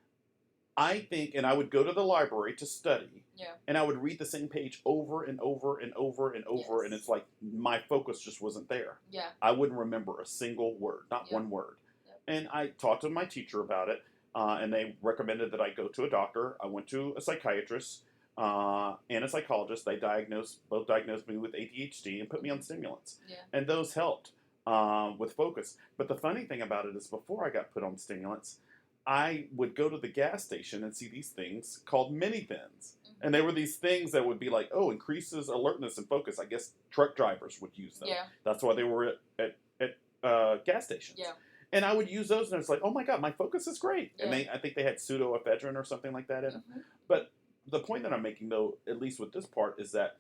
I think, and I would go to the library to study, Yeah. and I would read the same page over and over and over and over, Yes. and it's like my focus just wasn't there. Yeah. I wouldn't remember a single word, not Yep. one word. Yep. And I talked to my teacher about it, and they recommended that I go to a doctor. I went to a psychiatrist and a psychologist. They both diagnosed me with ADHD and put me on stimulants, Yeah. and those helped with focus. But the funny thing about it is, before I got put on stimulants, I would go to the gas station and see these things called mini thins. Mm-hmm. And they were these things that would be like, oh, increases alertness and focus. I guess truck drivers would use them. Yeah. That's why they were at gas stations. Yeah. And I would use those, and it's like, oh my god, my focus is great. Yeah. And I think they had pseudoephedrine or something like that in it. Mm-hmm. But the point that I'm making, though, at least with this part, is that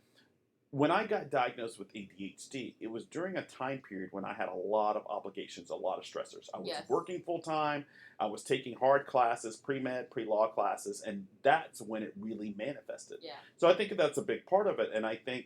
when I got diagnosed with ADHD, it was during a time period when I had a lot of obligations, a lot of stressors. I was Yes. working full time, I was taking hard classes, pre-med, pre-law classes, and that's when it really manifested. Yeah. So I think that's a big part of it, and I think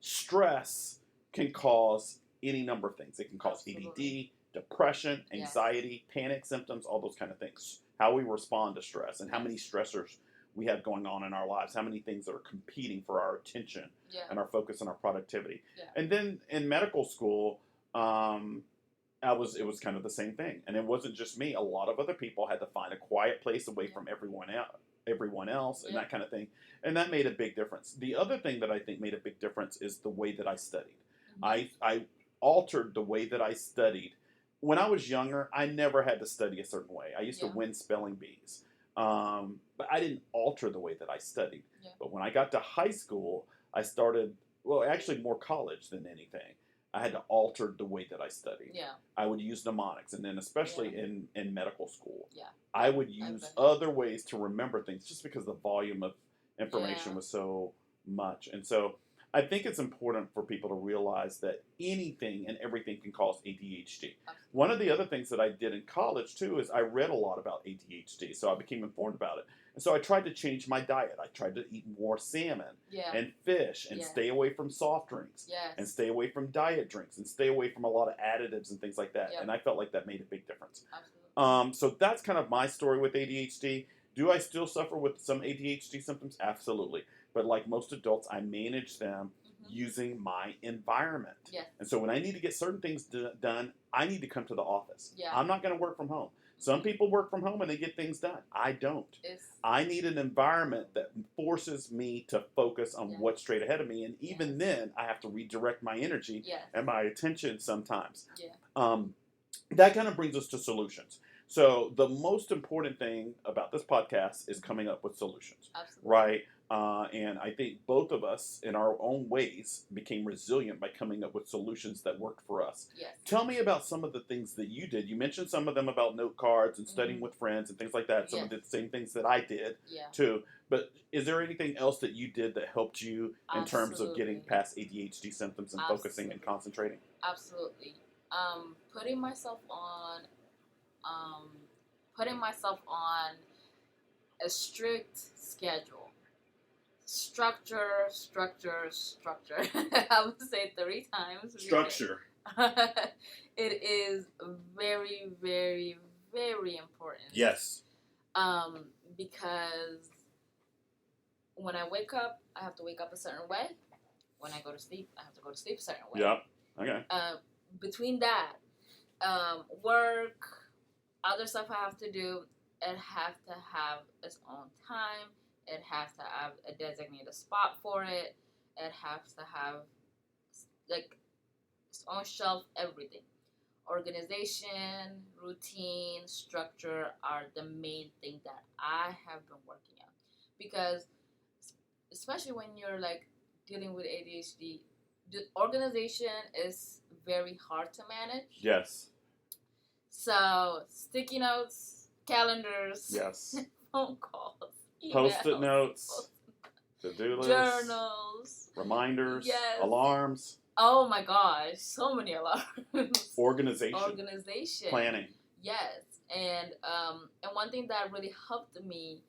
stress can cause any number of things. It can cause Absolutely. ADD, depression, Yes. anxiety, panic symptoms, all those kind of things. How we respond to stress and how many stressors we have going on in our lives, how many things that are competing for our attention Yeah. and our focus and our productivity. Yeah. And then in medical school, it was kind of the same thing. And it wasn't just me. A lot of other people had to find a quiet place away Yeah. from everyone else and Yeah. that kind of thing. And that made a big difference. The other thing that I think made a big difference is the way that I studied. Mm-hmm. I altered the way that I studied. When I was younger, I never had to study a certain way. I used to Yeah. win spelling bees. But I didn't alter the way that I studied. Yeah. But when I got to high school, I started, well, actually more college than anything. I had to alter the way that I studied. Yeah. I would use mnemonics, and then especially in medical school, Yeah. I would use bet. other ways to remember things just because the volume of information Yeah. was so much. And so I think it's important for people to realize that anything and everything can cause ADHD. Absolutely. One of the other things that I did in college too is I read a lot about ADHD, so I became informed about it. And so I tried to change my diet. I tried to eat more salmon Yeah. and fish and Yeah. stay away from soft drinks Yes. and stay away from diet drinks and stay away from a lot of additives and things like that. Yep. And I felt like that made a big difference. Absolutely. So that's kind of my story with ADHD. Do I still suffer with some ADHD symptoms? Absolutely. But like most adults, I manage them Mm-hmm. using my environment. Yes. And so when I need to get certain things done, I need to come to the office. Yeah. I'm not going to work from home. Some people work from home and they get things done. I don't. It's I need an environment that forces me to focus on Yeah. what's straight ahead of me. And even Yes. then, I have to redirect my energy yes. and my attention sometimes. Yeah. That kind of brings us to solutions. So the most important thing about this podcast is coming up with solutions, Absolutely. right? And I think both of us, in our own ways, became resilient by coming up with solutions that worked for us. Yes. Tell me about some of the things that you did. You mentioned some of them about note cards and studying Mhm. with friends and things like that. Some of Yes. the same things that I did Yeah. too. But is there anything else that you did that helped you in terms of getting Absolutely. past ADHD symptoms and focusing and Absolutely. concentrating? Absolutely. Putting myself on, a strict schedule. Structure. I would say it 3 times. It is very, very, very important. Yes. Because when I wake up, I have to wake up a certain way. When I go to sleep, I have to go to sleep a certain way. Yep. Okay. Between that, work, other stuff I have to do, it have to have its own time. It has to have a designated spot for it. It has to have like its own shelf, everything. organization, routine, structure are the main thing that I have been working on, because especially when you're like dealing with ADHD, the organization is very hard to manage. Yes. So sticky notes, calendars, Yes. phone calls, emails, Post-it notes, to-do lists, journals, reminders, yes. alarms. Oh my gosh, so many alarms. Organization. Planning. Yes, and one thing that really helped me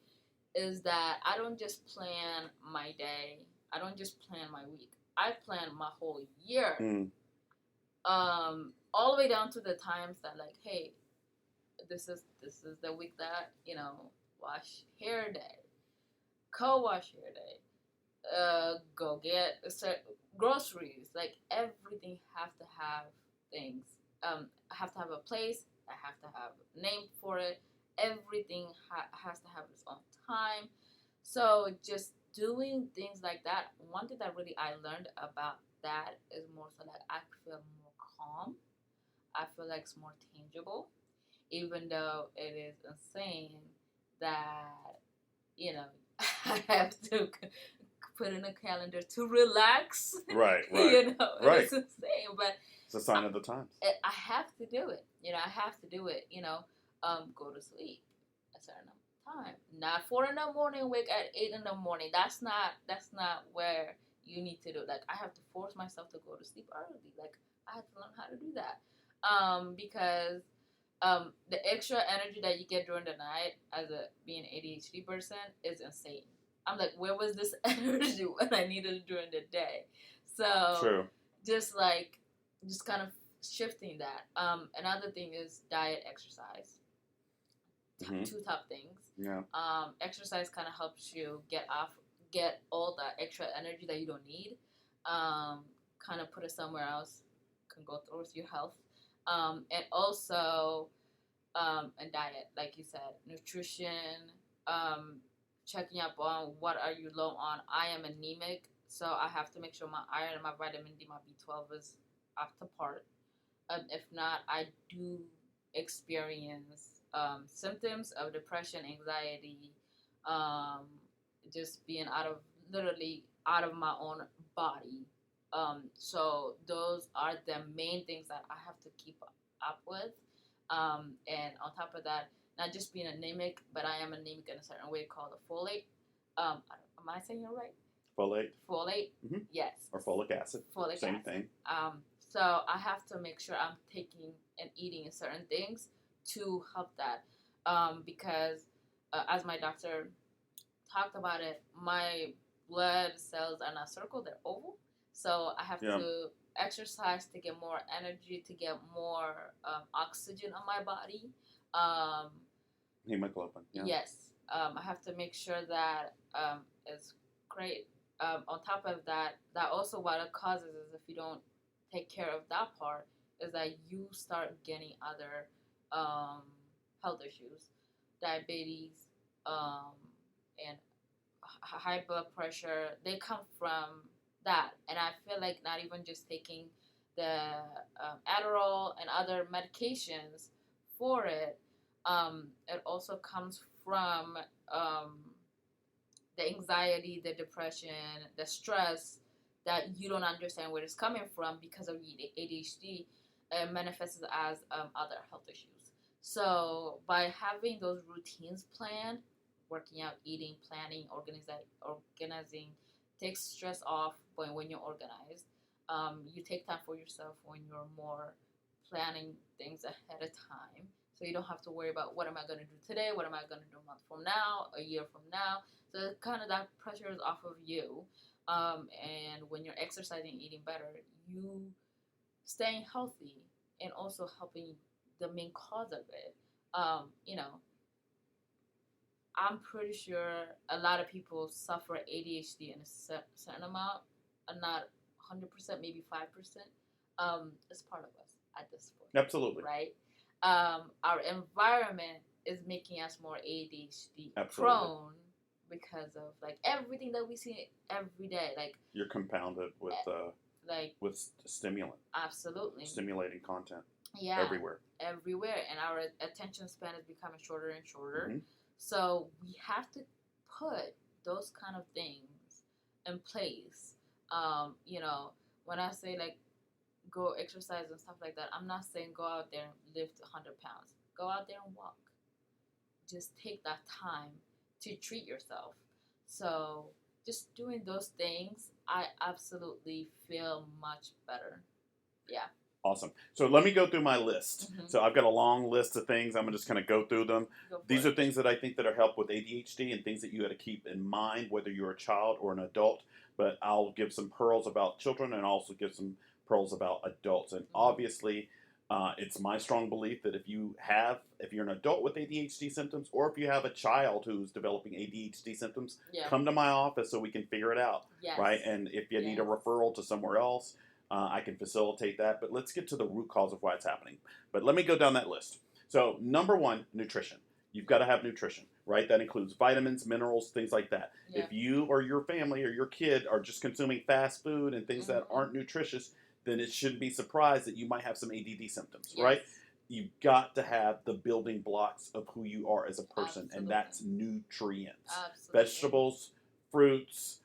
is that I don't just plan my day. I don't just plan my week. I plan my whole year. All the way down to the times that like, hey, this is the week that, wash hair day, co-wash hair day, go get groceries. Like everything have to have things. I have to have a place. I have to have a name for it. Everything has to have its own time. So just doing things like that. One thing that really I learned about that is more so like I feel more calm. I feel like it's more tangible, even though it is insane that I have to put in a calendar to relax. Right. Right. It's insane, but it's a sign of the times. I have to do it. I have to do it. Go to sleep a certain time. Not 4 in the morning, wake at 8 in the morning. That's not where you need to do it. Like I have to force myself to go to sleep early. Like I have to learn how to do that. Because the extra energy that you get during the night as a being an ADHD person is insane. I'm like, where was this energy when I needed it during the day? So True. just kind of shifting that. Another thing is diet, exercise. Mm-hmm. Two top things. Yeah. Exercise kind of helps you get all the extra energy that you don't need. Kind of put it somewhere else. Can go towards your health. And also, and diet, like you said, nutrition. Checking up on what are you low on. I am anemic, so I have to make sure my iron and my vitamin D, my B12 is up to par. If not, I do experience symptoms of depression, anxiety, just being literally out of my own body. So those are the main things that I have to keep up with. And on top of that, not just being anemic, but I am anemic in a certain way called a folate. Am I saying it right? Folate. Mm-hmm. Yes. Or folic acid. Same thing. So I have to make sure I'm taking and eating certain things to help that. Because as my doctor talked about it, my blood cells are not circle, they're oval. So I have to exercise to get more energy, to get more oxygen on my body. Hemoglobin. Yeah. Yes. I have to make sure that it's great. On top of that also what it causes is if you don't take care of that part is that you start getting other health issues, diabetes, and high blood pressure. They come from that, and I feel like not even just taking the Adderall and other medications for it. It also comes from the anxiety, the depression, the stress that you don't understand where it's coming from because of ADHD. It manifests as other health issues. So by having those routines planned, working out, eating, planning, organizing, takes stress off when you're organized. You take time for yourself when you're more planning things ahead of time. So you don't have to worry about what am I going to do today, what am I going to do a month from now, a year from now. So kind of that pressure is off of you. And when you're exercising, eating better, you staying healthy and also helping the main cause of it. I'm pretty sure a lot of people suffer ADHD in a certain amount, not 100%, maybe 5%. It's part of us at this point. Absolutely. Right? Our environment is making us more ADHD prone because of like everything that we see every day. Like you're compounded with with stimulant. Absolutely. Stimulating content. Yeah, everywhere. everywhere, and our attention span is becoming shorter and shorter. Hmm. So we have to put those kind of things in place. You know, when I say like go exercise and stuff like that, I'm not saying go out there and lift 100 pounds. Go out there and walk. Just take that time to treat yourself. So just doing those things, I absolutely feel much better. Yeah. Awesome. So let me go through my list. Mm-hmm. So I've got a long list of things. I'm gonna just kind of go through them. Go for These it. are things that I think that are help with ADHD and things that you got to keep in mind, whether you're a child or an adult. But I'll give some pearls about children and also give some pearls about adults. And obviously, it's my strong belief that if you're an adult with ADHD symptoms, or if you have a child who's developing ADHD symptoms, Yeah. come to my office so we can figure it out. Yes. Right? And if you need a Yes. referral to somewhere else, I can facilitate that. But let's get to the root cause of why it's happening. But let me go down that list. So, number one, nutrition. You've got to have nutrition, right? That includes vitamins, minerals, things like that. Yeah. If you or your family or your kid are just consuming fast food and things that aren't nutritious, then it shouldn't be surprised that you might have some ADD symptoms, Yes. right? You've got to have the building blocks of who you are as a person, Absolutely. and that's nutrients. Absolutely. Vegetables, fruits,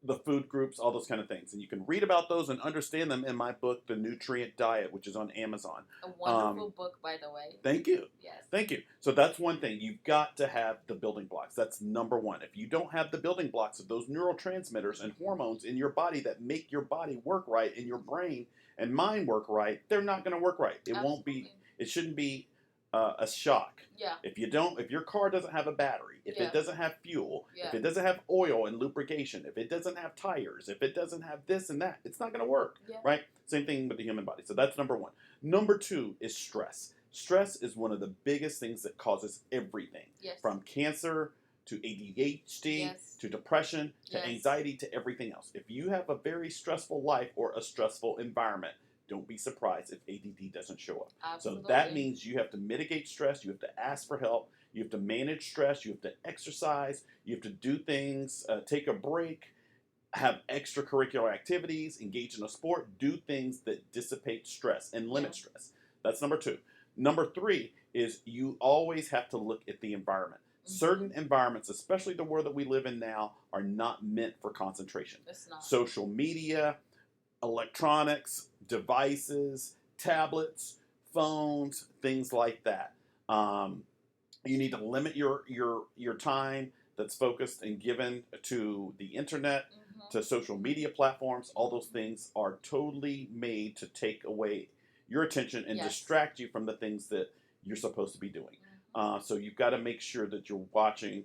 the food groups, all those kind of things. And you can read about those and understand them in my book, The Nutrient Diet, which is on Amazon. A wonderful book, by the way. Thank you. Yes. Thank you. So that's one thing. You've got to have the building blocks. That's number one. If you don't have the building blocks of those neurotransmitters and hormones in your body that make your body work right and your brain and mind work right, they're not going to work right. It won't be, it shouldn't be a shock. Yeah. If your car doesn't have a battery, if it doesn't have fuel, Yeah. if it doesn't have oil and lubrication, if it doesn't have tires, if it doesn't have this and that, it's not going to work, right? Same thing with the human body. So that's number one. Number two is stress. Stress is one of the biggest things that causes everything, from cancer to ADHD to depression to anxiety to everything else. If you have a very stressful life or a stressful environment, don't be surprised if ADD doesn't show up. Absolutely. So that means you have to mitigate stress, you have to ask for help, you have to manage stress, you have to exercise, you have to do things, take a break, have extracurricular activities, engage in a sport, do things that dissipate stress and limit stress. That's number two. Number three is you always have to look at the environment. Certain environments, especially the world that we live in now, are not meant for concentration. It's not. Social media, electronics, devices, tablets, phones, things like that. You need to limit your time that's focused and given to the internet, to social media platforms. All those things are totally made to take away your attention and distract you from the things that you're supposed to be doing. So you've got to make sure that you're watching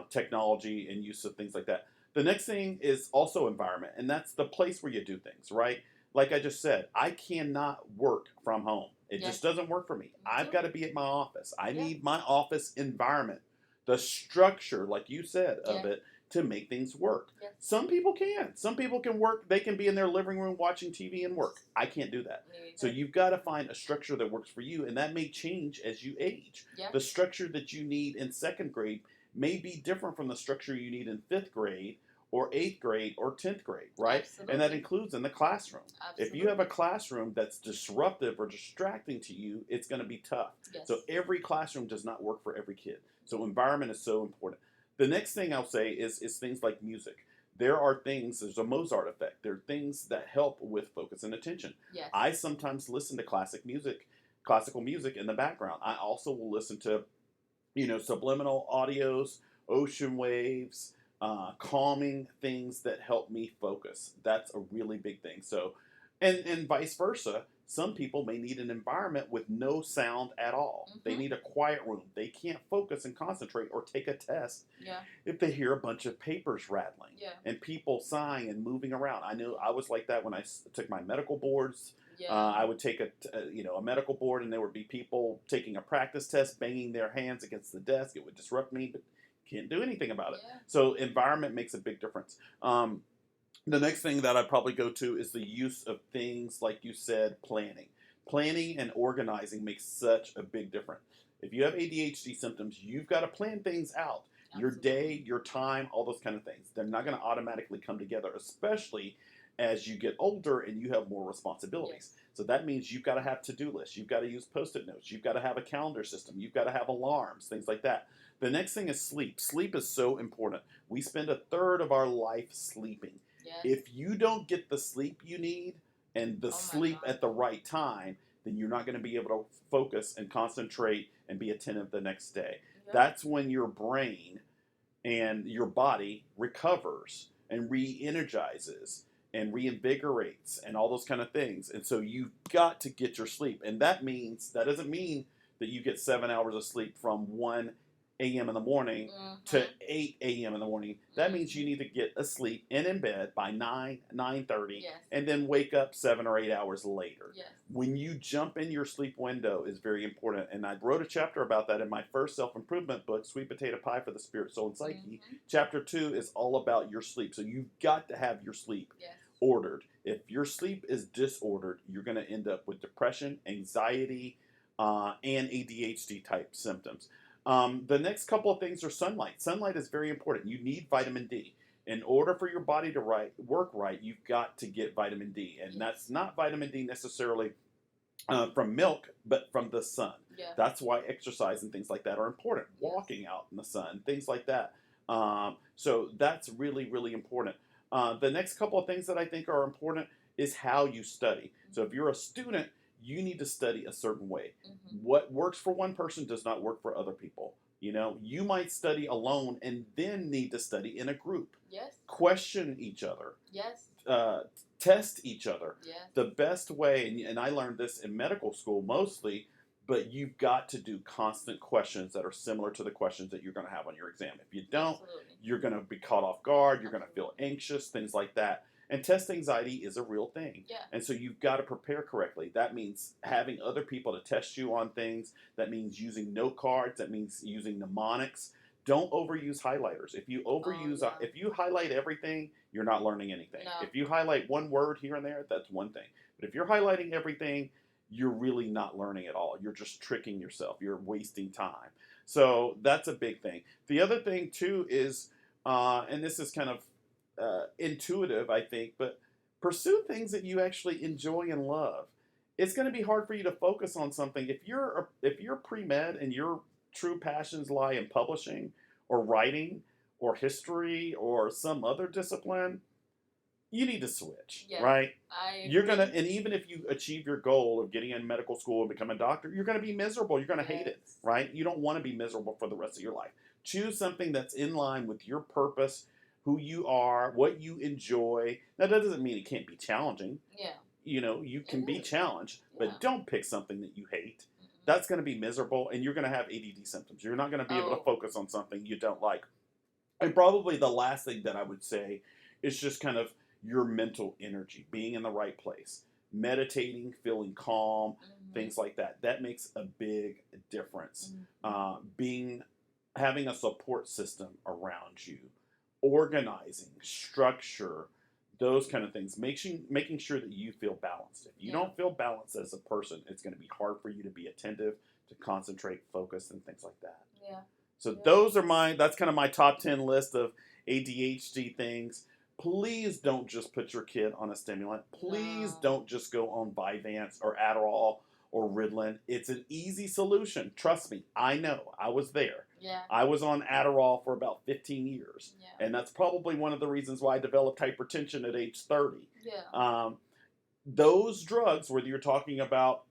technology and use of things like that. The next thing is also environment, and that's the place where you do things, right? Like I just said, I cannot work from home. It just doesn't work for me. I've got to be at my office. I need my office environment, the structure, like you said, of it to make things work. Some people can. Some people can work. They can be in their living room watching TV and work. I can't do that. So you've got to find a structure that works for you, and that may change as you age. The structure that you need in second grade may be different from the structure you need in fifth grade or 8th grade or 10th grade, right? Absolutely. And that includes in the classroom. Absolutely. If you have a classroom that's disruptive or distracting to you, it's going to be tough. So every classroom does not work for every kid. So environment is so important. The next thing I'll say is things like music. There are things, there's a Mozart effect. There are things that help with focus and attention. I sometimes listen to classical music in the background. I also will listen to, subliminal audios, ocean waves, calming things that help me focus. That's a really big thing. So, and vice versa. Some people may need an environment with no sound at all. They need a quiet room. They can't focus and concentrate or take a test if they hear a bunch of papers rattling and people sighing and moving around. I knew I was like that when I took my medical boards. I would take a medical board, and there would be people taking a practice test, banging their hands against the desk. It would disrupt me, but can't do anything about it. So environment makes a big difference. The next thing that I'd probably go to is the use of things, like you said, planning. Planning and organizing makes such a big difference. If you have ADHD symptoms, you've got to plan things out. Your day, your time, all those kind of things. They're not going to automatically come together, especially as you get older and you have more responsibilities. Yes. So that means you've got to have to-do lists. You've got to use post-it notes. You've got to have a calendar system. You've got to have alarms, things like that. The next thing is sleep. Sleep is so important. We spend a third of our life sleeping. Yes. If you don't get the sleep you need and the Oh my sleep God. at the right time, then you're not going to be able to focus and concentrate and be attentive the next day. Yep. That's when your brain and your body recovers and re-energizes and reinvigorates and all those kind of things. And so you've got to get your sleep. And that doesn't mean that you get 7 hours of sleep from 1 a.m. in the morning to 8 a.m. in the morning. That means you need to get asleep and in bed by 9:30, Yes. and then wake up 7 or 8 hours later. Yes. When you jump in your sleep window is very important. And I wrote a chapter about that in my first self-improvement book, Sweet Potato Pie for the Spirit, Soul, and Psyche. Chapter 2 is all about your sleep. So you've got to have your sleep Yes. ordered. If your sleep is disordered, you're going to end up with depression, anxiety, and ADHD type symptoms. The next couple of things are sunlight. Sunlight is very important. You need vitamin D. In order for your body to work right, you've got to get vitamin D. And Yes. that's not vitamin D necessarily from milk, but from the sun. Yeah. That's why exercise and things like that are important. Yes. Walking out in the sun, things like that. So that's really, really important. The next couple of things that I think are important is how you study. So if you're a student, you need to study a certain way. What works for one person does not work for other people. You know, you might study alone and then need to study in a group. Yes. Question each other. Yes. Test each other. Yes. The best way, and I learned this in medical school mostly, but you've got to do constant questions that are similar to the questions that you're going to have on your exam. If you don't, Absolutely. you're going to be caught off guard. You're going to feel anxious, things like that. And test anxiety is a real thing. Yeah. And so you've got to prepare correctly. That means having other people to test you on things. That means using note cards. That means using mnemonics. Don't overuse highlighters. If you overuse, yeah. if you highlight everything, you're not learning anything. No. If you highlight one word here and there, that's one thing. But if you're highlighting everything, you're really not learning at all. You're just tricking yourself. You're wasting time. So that's a big thing. The other thing too is, and this is kind of intuitive, I think, but pursue things that you actually enjoy and love. It's going to be hard for you to focus on something if you're pre-med and your true passions lie in publishing or writing or history or some other discipline. You need to switch, Yes, right? You're agree. and even if you achieve your goal of getting in medical school and become a doctor, you're gonna be miserable. You're gonna hate it, Yes. right? You don't want to be miserable for the rest of your life. Choose something that's in line with your purpose, who you are, what you enjoy. Now that doesn't mean it can't be challenging. Yeah. You know, you can It be is. challenged, Yeah. but don't pick something that you hate. Mhm. That's going to be miserable, and you're going to have ADD symptoms. You're not going to be able to Oh. focus on something you don't like. And probably the last thing that I would say is just kind of your mental energy, being in the right place, meditating, feeling calm, Mhm. things like that. That makes a big difference. Mhm. Having a support system around you, organizing, structure, those kind of things, making sure that you feel balanced. If you Yeah. don't feel balanced as a person, it's going to be hard for you to be attentive, to concentrate, focus, and things like that. Yeah. So Yeah. that's kind of my top 10 list of ADHD things. Please don't just put your kid on a stimulant. Please No. don't just go on Vyvanse or Adderall or Ritalin. It's an easy solution. Trust me, I know. I was there. Yeah. I was on Adderall for about 15 years. Yeah. And that's probably one of the reasons why I developed hypertension at age 30. Yeah. Those drugs, whether you're talking about,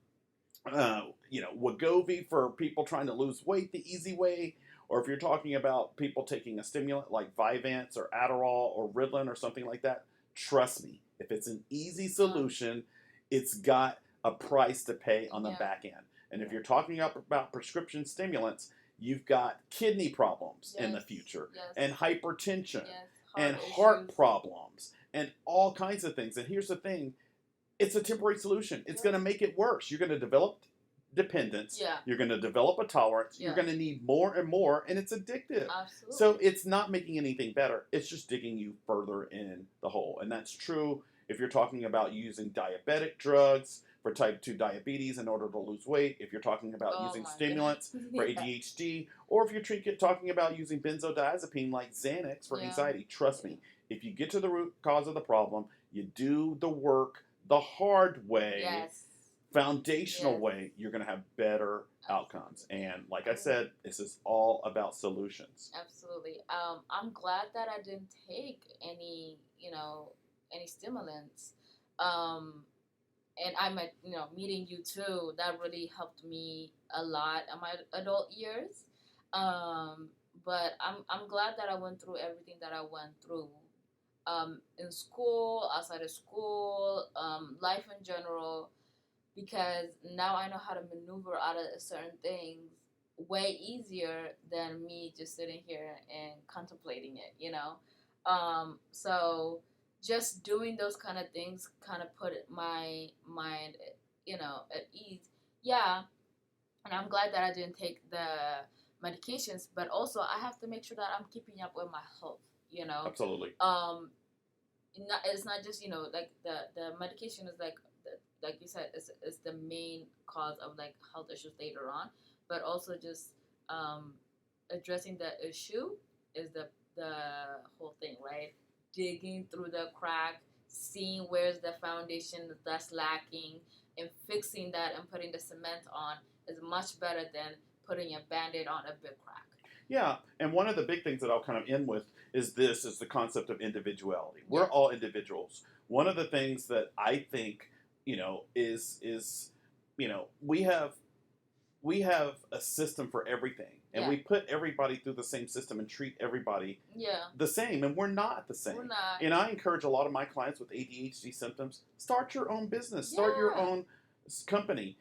Wegovy for people trying to lose weight the easy way, or if you're talking about people taking a stimulant like Vyvanse or Adderall or Ritalin or something like that, trust me, if it's an easy solution, it's got a price to pay on the Yeah. back end. And if Yeah. you're talking about prescription stimulants, you've got kidney problems in the Yes. future, Yes. and hypertension, Yes. and Heart heart issues. problems, and all kinds of things. And here's the thing, it's a temporary solution. It's Yeah. going to make it worse. You're going to develop dependence. Yeah. You're going to develop a tolerance. You're Yeah. going to need more and more, and it's addictive. Absolutely. So it's not making anything better. It's just digging you further in the hole. And that's true if you're talking about using diabetic drugs for type 2 diabetes in order to lose weight, if you're talking about Oh using my stimulants goodness. for Yeah. ADHD, or if you're talking about using benzodiazepine like Xanax for Yeah. anxiety. Trust me, if you get to the root cause of the problem, you do the work the hard way, Yes. foundational Yes. way, you're going to have better outcomes. Absolutely. And like I said, this is all about solutions. Absolutely. I'm glad that I didn't take any, any stimulants. Um, and I'm at, meeting you too. That really helped me a lot in my adult years. Um, but I'm glad that I went through everything that I went through. In school, outside of school, life in general, because now I know how to maneuver out of certain things way easier than me just sitting here and contemplating it. So just doing those kind of things kind of put my mind, at ease. Yeah, and I'm glad that I didn't take the medications, but also I have to make sure that I'm keeping up with my health. Absolutely. It's not just like the medication is like you said is the main cause of like health issues later on, but also just addressing the issue is the whole thing, right? Digging through the crack, seeing where's the foundation that's lacking, and fixing that and putting the cement on is much better than putting a band-aid on a big crack. Yeah, and one of the big things that I'll kind of end with is the concept of individuality. We're Yes. all individuals. One of the things that I think, is we have a system for everything, and Yeah. we put everybody through the same system and treat everybody Yeah, the same, and we're not the same. we're not. And I encourage a lot of my clients with ADHD symptoms, start your own business, start your Yeah. own company.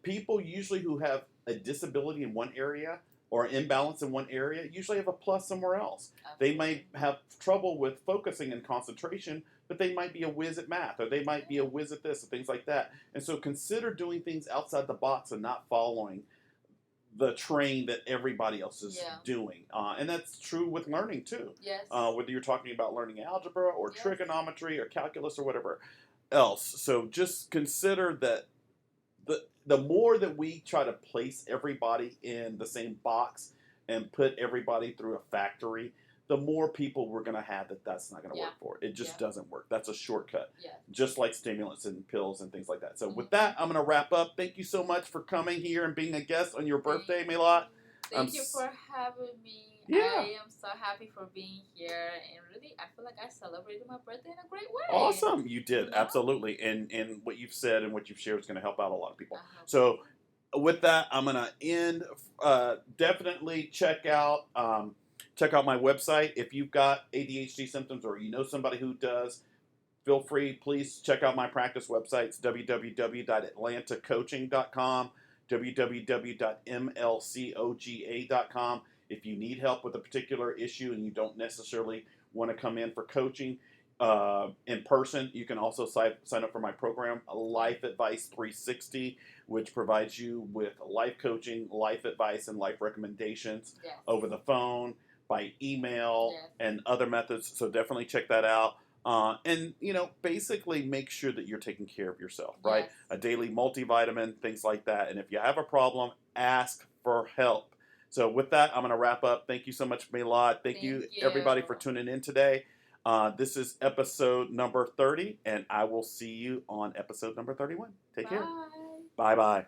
People usually who have a disability in one area or imbalance in one area usually have a plus somewhere else. They might have trouble with focusing and concentration, but they might be a whiz at math, or they might be a whiz at this, and things like that. And so consider doing things outside the box and not following the train that everybody else is Yeah. doing. And that's true with learning too. Yes. Whether you're talking about learning algebra or Yes. trigonometry or calculus or whatever else. So just consider that the more that we try to place everybody in the same box and put everybody through a factory, the more people we're going to have that's not going to Yeah. work for. It just Yeah. doesn't work. That's a shortcut, Yes. just like stimulants and pills and things like that. So with Mhm. that, I'm going to wrap up. Thank you so much for coming here and being a guest on your birthday, Melat. Thank you for having me. Yeah. I am so happy for being here, and really, I feel like I celebrated my birthday in a great way. Awesome. You did, Yeah. absolutely. And what you've said and what you've shared is going to help out a lot of people. Uh-huh. So with that, I'm going to end. Definitely check out my website. If you've got ADHD symptoms or you know somebody who does, feel free. Please check out my practice website. It's www.atlantacoaching.com, www.mlcoga.com. If you need help with a particular issue and you don't necessarily want to come in for coaching in person, you can also sign up for my program, Life Advice 360, which provides you with life coaching, life advice, and life recommendations Yes. over the phone, by email, Yes. and other methods. So definitely check that out. And basically make sure that you're taking care of yourself, right? Yes. A daily multivitamin, things like that. And if you have a problem, ask for help. So with that, I'm going to wrap up. Thank you so much, Melat. Thank you, everybody, for tuning in today. This is episode number 30, and I will see you on episode number 31. Take care. Bye. Bye-bye.